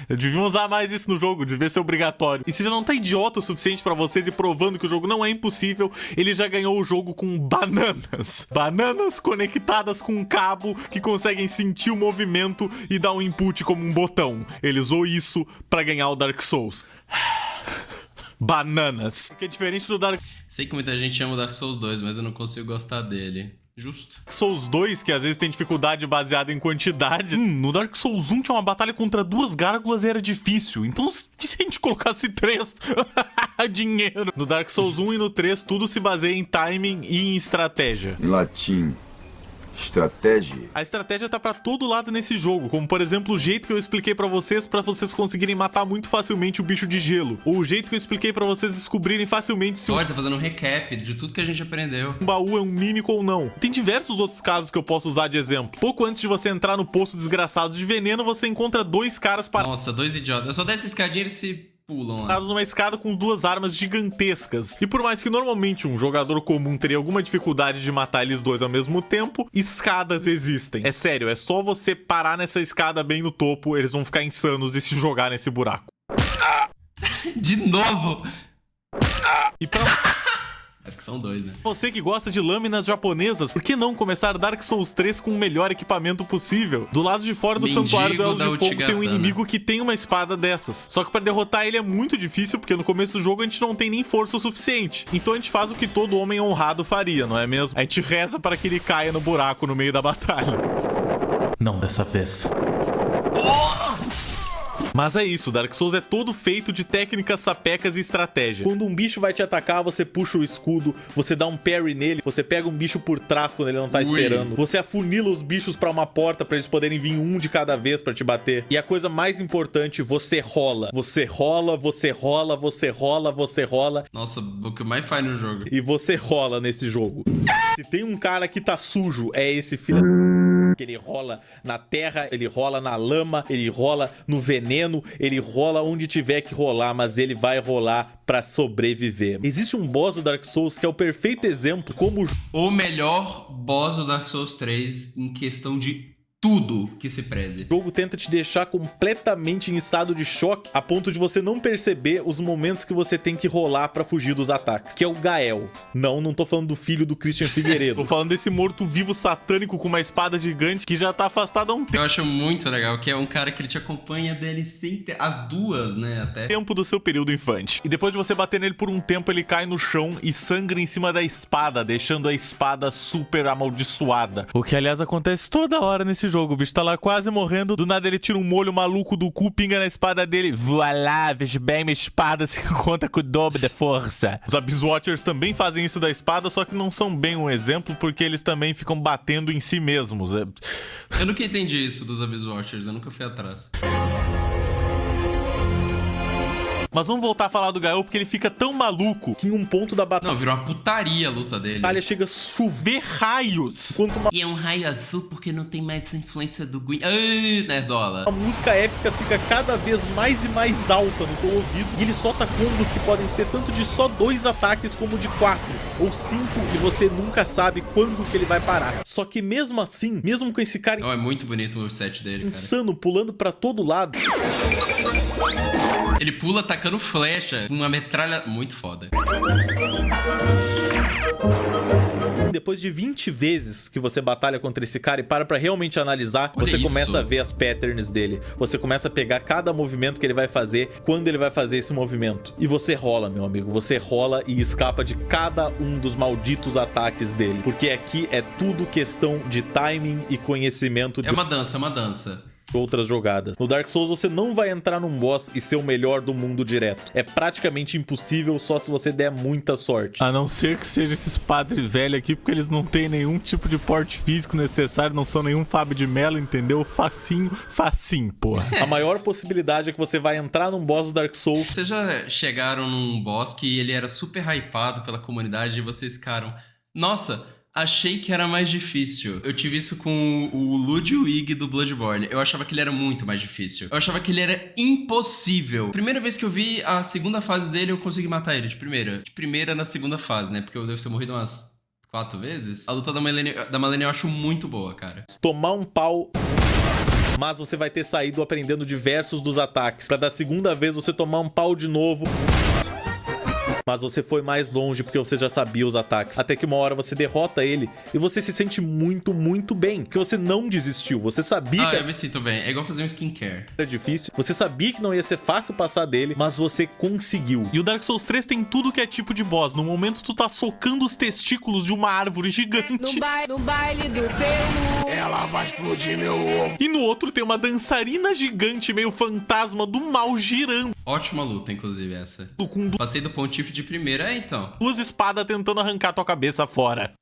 Deviam usar mais isso no jogo, devia ser obrigatório. E se já não tá idiota o suficiente pra vocês e provando que o jogo não é impossível, ele já ganhou o jogo com bananas. Bananas conectadas com um cabo que conseguem sentir o movimento e dar um input como um botão. Ele usou isso pra ganhar o Dark Souls. Bananas. Que é diferente do Dark... Sei que muita gente ama o Dark Souls 2, mas eu não consigo gostar dele. Justo. Dark Souls 2, que às vezes tem dificuldade baseada em quantidade. No Dark Souls 1 tinha uma batalha contra 2 gárgulas e era difícil. Então, se a gente colocasse 3... dinheiro. No Dark Souls 1 e no 3, tudo se baseia em timing e em estratégia. Em latim... estratégia. A estratégia tá pra todo lado nesse jogo, como por exemplo o jeito que eu expliquei pra vocês conseguirem matar muito facilmente o bicho de gelo, ou o jeito que eu expliquei pra vocês descobrirem facilmente se Olha, tá fazendo um recap de tudo que a gente aprendeu. Um baú é um mímico ou não. Tem diversos outros casos que eu posso usar de exemplo. Pouco antes de você entrar no poço desgraçado de veneno, você encontra 2 caras parados. Nossa, 2 idiotas. Eu só desço a escadinha e eles se pulam lá. Numa escada com 2 armas gigantescas. E por mais que normalmente um jogador comum teria alguma dificuldade de matar eles 2 ao mesmo tempo, escadas existem. É sério, é só você parar nessa escada bem no topo, eles vão ficar insanos e se jogar nesse buraco. De novo! E pra... É porque são 2, né? Você que gosta de lâminas japonesas, por que não começar Dark Souls 3 com o melhor equipamento possível? Do lado de fora do santuário do Elo de Fogo tem um inimigo que tem uma espada dessas. Só que pra derrotar ele é muito difícil, porque no começo do jogo a gente não tem nem força o suficiente. Então a gente faz o que todo homem honrado faria, não é mesmo? A gente reza para que ele caia no buraco no meio da batalha. Não dessa vez. Mas é isso, Dark Souls é todo feito de técnicas sapecas e estratégia. Quando um bicho vai te atacar, você puxa o escudo, você dá um parry nele, você pega um bicho por trás quando ele não tá esperando. Você afunila os bichos pra uma porta pra eles poderem vir um de cada vez pra te bater. E a coisa mais importante, você rola. Você rola, você rola, você rola, você rola. Nossa, o que mais faz no jogo. E você rola nesse jogo. Se tem um cara que tá sujo, é esse filho... que ele rola na terra, ele rola na lama, ele rola no veneno, ele rola onde tiver que rolar, mas ele vai rolar pra sobreviver. Existe um boss do Dark Souls que é o perfeito exemplo como... O melhor boss do Dark Souls 3 em questão de tudo que se preze. O jogo tenta te deixar completamente em estado de choque, a ponto de você não perceber os momentos que você tem que rolar pra fugir dos ataques, que é o Gael. Não tô falando do filho do Christian Figueiredo. Tô falando desse morto-vivo satânico com uma espada gigante que já tá afastado há um tempo. Eu acho muito legal, que é um cara que ele te acompanha dele sempre, as 2, né, até. Tempo do seu período infante. E depois de você bater nele por um tempo, ele cai no chão e sangra em cima da espada, deixando a espada super amaldiçoada. O que, aliás, acontece toda hora nesse jogo. O bicho tá lá quase morrendo, do nada ele tira um molho maluco do cu, pinga na espada dele. Voilá, veja bem, minha espada se conta com o dobro da força. Os Abyss Watchers também fazem isso da espada, só que não são bem um exemplo, porque eles também ficam batendo em si mesmos. Eu nunca entendi isso dos Abyss Watchers, eu nunca fui atrás. Mas vamos voltar a falar do Gael, porque ele fica tão maluco que em um ponto da batalha... Não, virou uma putaria a luta dele. A batalha chega a chover raios. E é um raio azul porque não tem mais influência do Gwyn. Ai, nerdola. A música épica fica cada vez mais e mais alta no teu ouvido. E ele solta combos que podem ser tanto de só 2 ataques como de 4 ou 5, e você nunca sabe quando que ele vai parar. Só que mesmo assim, mesmo com esse cara... Oh, é muito bonito o moveset dele, insano, cara. Pulando pra todo lado. Ele pula atacando flecha, uma metralha muito foda. Depois de 20 vezes que você batalha contra esse cara e para pra realmente analisar, você começa a ver as patterns dele. Você começa a pegar cada movimento que ele vai fazer, quando ele vai fazer esse movimento. E você rola, meu amigo. Você rola e escapa de cada um dos malditos ataques dele. Porque aqui é tudo questão de timing e conhecimento. É uma dança, é uma dança. outras jogadas. No Dark Souls você não vai entrar num boss e ser o melhor do mundo direto. É praticamente impossível só se você der muita sorte. A não ser que seja esses padre velho aqui, porque eles não têm nenhum tipo de porte físico necessário, não são nenhum Fábio de Mello, entendeu? Facinho, porra. A maior possibilidade é que você vai entrar num boss do Dark Souls. Vocês já chegaram num boss que ele era super hypado pela comunidade e vocês ficaram, nossa, achei que era mais difícil. Eu tive isso com o Ludwig do Bloodborne. Eu achava que ele era muito mais difícil. Eu achava que ele era impossível. Primeira vez que eu vi a segunda fase dele, eu consegui matar ele de primeira. De primeira na segunda fase, né? Porque eu devo ter morrido umas 4 vezes. A luta da Malenia eu acho muito boa, cara. Tomar um pau... mas você vai ter saído aprendendo diversos dos ataques. Pra da segunda vez você tomar um pau de novo... mas você foi mais longe porque você já sabia os ataques. Até que uma hora você derrota ele e você se sente muito, muito bem. Porque você não desistiu. Você sabia que... eu me sinto bem. É igual fazer um skincare. Era difícil. Você sabia que não ia ser fácil passar dele, mas você conseguiu. E o Dark Souls 3 tem tudo que é tipo de boss. No momento tu tá socando os testículos de uma árvore gigante. No baile do pelo. Ela vai explodir meu ovo. E no outro tem uma dançarina gigante, meio fantasma do mal girando. Ótima luta, inclusive, essa. Passei do pontífice de primeira, então. 2 espadas tentando arrancar tua cabeça fora.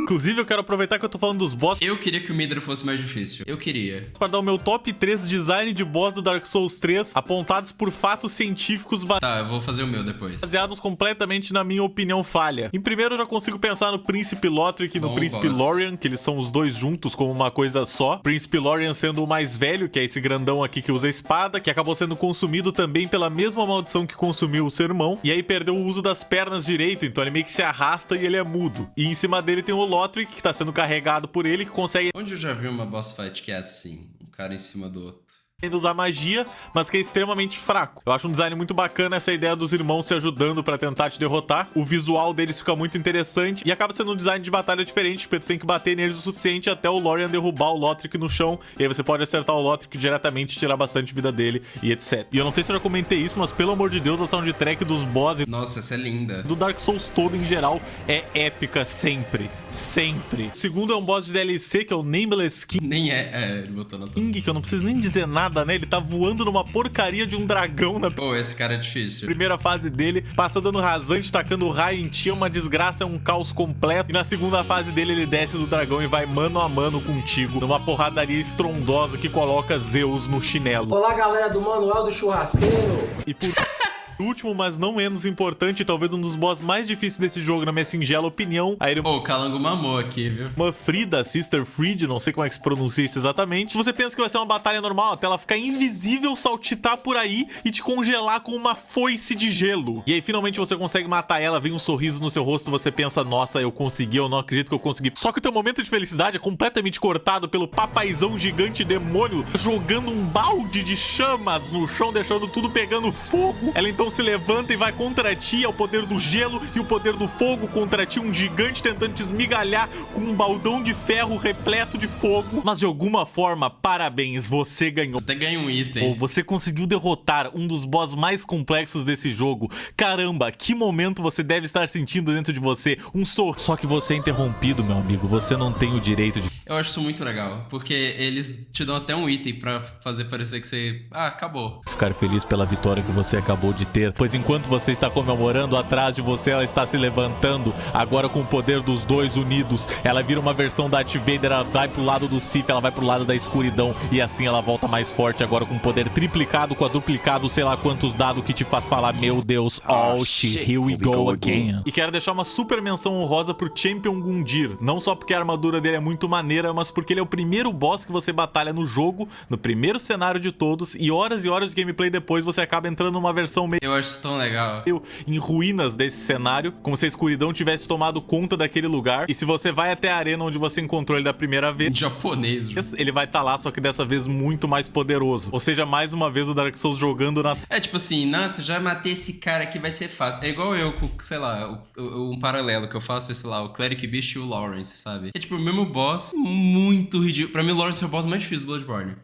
Inclusive, eu quero aproveitar que eu tô falando dos boss. Eu queria que o Midra fosse mais difícil. Eu queria. Pra dar o meu top 3 design de boss do Dark Souls 3, apontados por fatos científicos Tá, eu vou fazer o meu depois. baseados completamente na minha opinião falha. Em primeiro, eu já consigo pensar no Príncipe Lothric e no Príncipe Lorien, que eles são os dois juntos como uma coisa só. Príncipe Lorien sendo o mais velho, que é esse grandão aqui que usa espada, que acabou sendo consumido também pela mesma maldição que consumiu o seu irmão. E aí perdeu o uso das pernas direito, então ele meio que se arrasta e ele é mudo. E em cima dele tem o Lothric, que tá sendo carregado por ele, que consegue... Onde eu já vi uma boss fight que é assim? Um cara em cima do outro. usar magia, mas que é extremamente fraco. Eu acho um design muito bacana essa ideia dos irmãos se ajudando pra tentar te derrotar. O visual deles fica muito interessante e acaba sendo um design de batalha diferente, porque tu tem que bater neles o suficiente até o Lorien derrubar o Lothric no chão, e aí você pode acertar o Lothric diretamente e tirar bastante vida dele e etc. E eu não sei se eu já comentei isso, mas pelo amor de Deus, a soundtrack dos bosses... Nossa, essa é linda. Do Dark Souls todo em geral é épica sempre. Sempre. O segundo é um boss de DLC, que é o Nameless King. Nem ele botou na King, que eu não preciso nem dizer nada, né? Ele tá voando numa porcaria de um dragão na... Pô, esse cara é difícil. Primeira fase dele, passa dando rasante, tacando raio em ti, é uma desgraça, é um caos completo. E na segunda fase dele, ele desce do dragão e vai mano a mano contigo, numa porradaria estrondosa que coloca Zeus no chinelo. Olá, galera do Manual do Churrasqueiro. E por... último, mas não menos importante, talvez um dos boss mais difíceis desse jogo, na minha singela opinião. Aí o Calango mamou aqui, viu? Uma Frida, Sister Fried, não sei como é que se pronuncia isso exatamente. Você pensa que vai ser uma batalha normal, até ela ficar invisível, saltitar por aí e te congelar com uma foice de gelo. E aí finalmente você consegue matar ela, vem um sorriso no seu rosto, você pensa, nossa, eu consegui, eu não acredito que eu consegui. Só que o teu momento de felicidade é completamente cortado pelo papaizão gigante demônio jogando um balde de chamas no chão, deixando tudo pegando fogo. Ela então se levanta e vai contra ti, é o poder do gelo e o poder do fogo contra ti, um gigante tentando te esmigalhar com um baldão de ferro repleto de fogo. Mas de alguma forma, parabéns, você ganhou. Até ganhou um item. Ou você conseguiu derrotar um dos boss mais complexos desse jogo. Caramba, que momento você deve estar sentindo dentro de você. Um sorriso. Só que você é interrompido, meu amigo, você não tem o direito de... Eu acho isso muito legal, porque eles te dão até um item pra fazer parecer que você... acabou. Ficar feliz pela vitória que você acabou de ter, pois enquanto você está comemorando, atrás de você ela está se levantando, agora com o poder dos dois unidos. Ela vira uma versão da Darth Vader, ela vai pro lado do Sith, ela vai pro lado da escuridão, e assim ela volta mais forte, agora com poder triplicado, quadruplicado, sei lá quantos dados que te faz falar, meu Deus, oh shit, here we go again. E quero deixar uma super menção honrosa pro Champion Gundyr, não só porque a armadura dele é muito maneira, mas porque ele é o primeiro boss que você batalha no jogo, no primeiro cenário de todos, e horas de gameplay depois você acaba entrando numa versão meio... Eu acho tão legal. Em ruínas desse cenário, como se a escuridão tivesse tomado conta daquele lugar. E se você vai até a arena onde você encontrou ele da primeira vez, em japonês, ele vai estar lá, só que dessa vez muito mais poderoso. Ou seja, mais uma vez o Dark Souls jogando na... É tipo assim, nossa, já matei esse cara aqui, vai ser fácil. É igual eu com, sei lá, um paralelo que eu faço, sei lá, o Cleric Beast e o Lawrence, sabe? É tipo o mesmo boss, muito ridículo. Pra mim o Lawrence é o boss mais difícil do Bloodborne.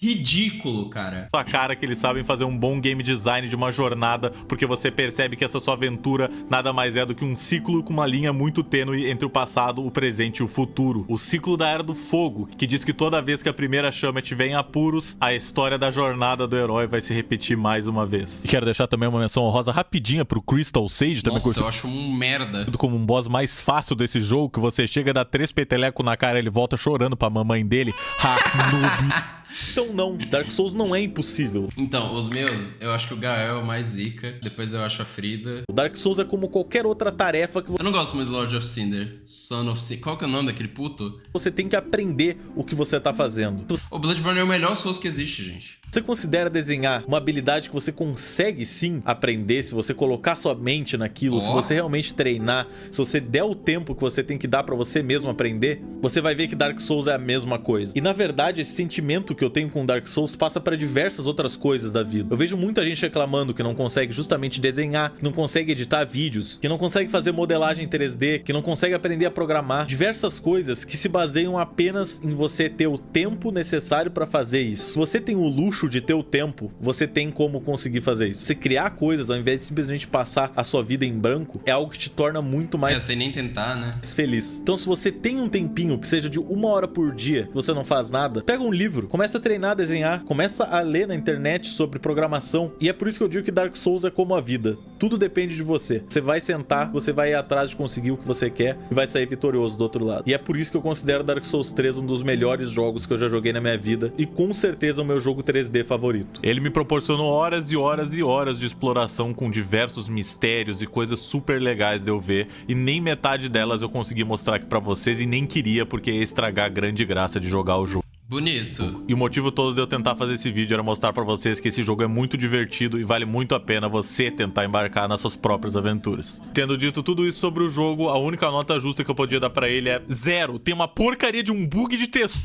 ridículo, cara. A cara que eles sabem fazer um bom game design de uma jornada, porque você percebe que essa sua aventura nada mais é do que um ciclo com uma linha muito tênue entre o passado, o presente e o futuro. O ciclo da Era do Fogo, que diz que toda vez que a primeira chama estiver em apuros, a história da jornada do herói vai se repetir mais uma vez. E quero deixar também uma menção honrosa rapidinha pro Crystal Sage, também Nossa, eu acho um merda. como um boss mais fácil desse jogo, que você chega, dá 3 petelecos na cara e ele volta chorando pra mamãe dele. Ha, noob. Então não, Dark Souls não é impossível. Então, os meus, eu acho que o Gael é o mais zica. Depois eu acho a Frida. O Dark Souls é como qualquer outra tarefa que Eu não gosto muito do Lord of Cinder. Son of Cinder. Qual que é o nome daquele puto? você tem que aprender o que você tá fazendo. O Bloodborne é o melhor Souls que existe, gente. Você considera desenhar uma habilidade que você consegue sim aprender, se você colocar sua mente naquilo, se você realmente treinar, se você der o tempo que você tem que dar pra você mesmo aprender, você vai ver que Dark Souls é a mesma coisa. E na verdade, esse sentimento que eu tenho com Dark Souls passa pra diversas outras coisas da vida. Eu vejo muita gente reclamando que não consegue justamente desenhar, que não consegue editar vídeos, que não consegue fazer modelagem 3D, que não consegue aprender a programar. Diversas coisas que se baseiam apenas em você ter o tempo necessário pra fazer isso. Se você tem o luxo de ter o tempo, você tem como conseguir fazer isso. Você criar coisas ao invés de simplesmente passar a sua vida em branco é algo que te torna muito mais sem nem tentar, né? Feliz. Então se você tem um tempinho que seja de 1 hora por dia, você não faz nada, pega um livro, começa a treinar a desenhar, começa a ler na internet sobre programação. E é por isso que eu digo que Dark Souls é como a vida. Tudo depende de você. Você vai sentar, você vai ir atrás de conseguir o que você quer e vai sair vitorioso do outro lado. E é por isso que eu considero Dark Souls 3 um dos melhores jogos que eu já joguei na minha vida e com certeza o meu jogo 3D favorito. Ele me proporcionou horas e horas e horas de exploração com diversos mistérios e coisas super legais de eu ver, e nem metade delas eu consegui mostrar aqui pra vocês e nem queria, porque ia estragar a grande graça de jogar o jogo. Bonito. E o motivo todo de eu tentar fazer esse vídeo era mostrar pra vocês que esse jogo é muito divertido e vale muito a pena você tentar embarcar nas suas próprias aventuras. Tendo dito tudo isso sobre o jogo, a única nota justa que eu podia dar pra ele é 0. Tem uma porcaria de um bug de texto.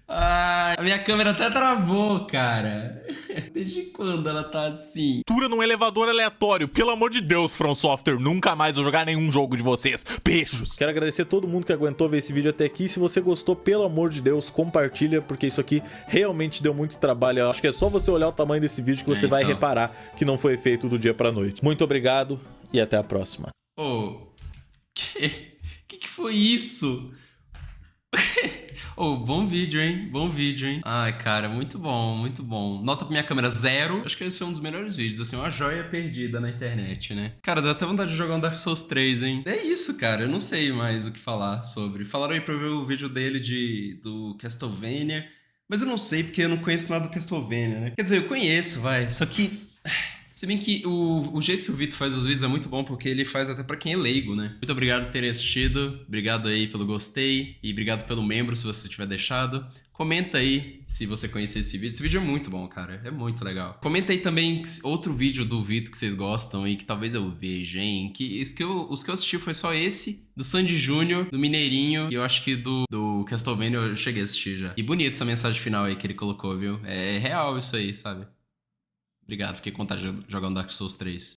Ah, a minha câmera até travou, cara. Desde quando ela tá assim? Cultura num elevador aleatório. Pelo amor de Deus, From Software, nunca mais vou jogar nenhum jogo de vocês. Beijos. Quero agradecer todo mundo que aguentou ver esse vídeo até aqui. Se você gostou, pelo amor de Deus, compartilha, porque isso aqui realmente deu muito trabalho. Eu acho que é só você olhar o tamanho desse vídeo que você vai reparar que não foi feito do dia pra noite. Muito obrigado e até a próxima. Que foi isso? Bom vídeo, hein? Bom vídeo, hein? Ai, cara, muito bom, muito bom. Nota pra minha câmera 0. Acho que esse é um dos melhores vídeos, assim, uma joia perdida na internet, né? Cara, dá até vontade de jogar um Dark Souls 3, hein? É isso, cara, eu não sei mais o que falar sobre. Falaram aí pra eu ver o vídeo dele do Castlevania, mas eu não sei porque eu não conheço nada do Castlevania, né? Quer dizer, eu conheço, vai, só que... Se bem que o jeito que o Vitor faz os vídeos é muito bom, porque ele faz até pra quem é leigo, né? Muito obrigado por terem assistido, obrigado aí pelo gostei, e obrigado pelo membro, se você tiver deixado. Comenta aí se você conhecer esse vídeo é muito bom, cara, é muito legal. Comenta aí também outro vídeo do Vitor que vocês gostam e que talvez eu veja, hein? Os que eu assisti foi só esse, do Sandy Júnior, do Mineirinho, e eu acho que do Castlevania eu cheguei a assistir já. E bonito essa mensagem final aí que ele colocou, viu? É real isso aí, sabe? Obrigado, fiquei com vontade de jogar um Dark Souls 3.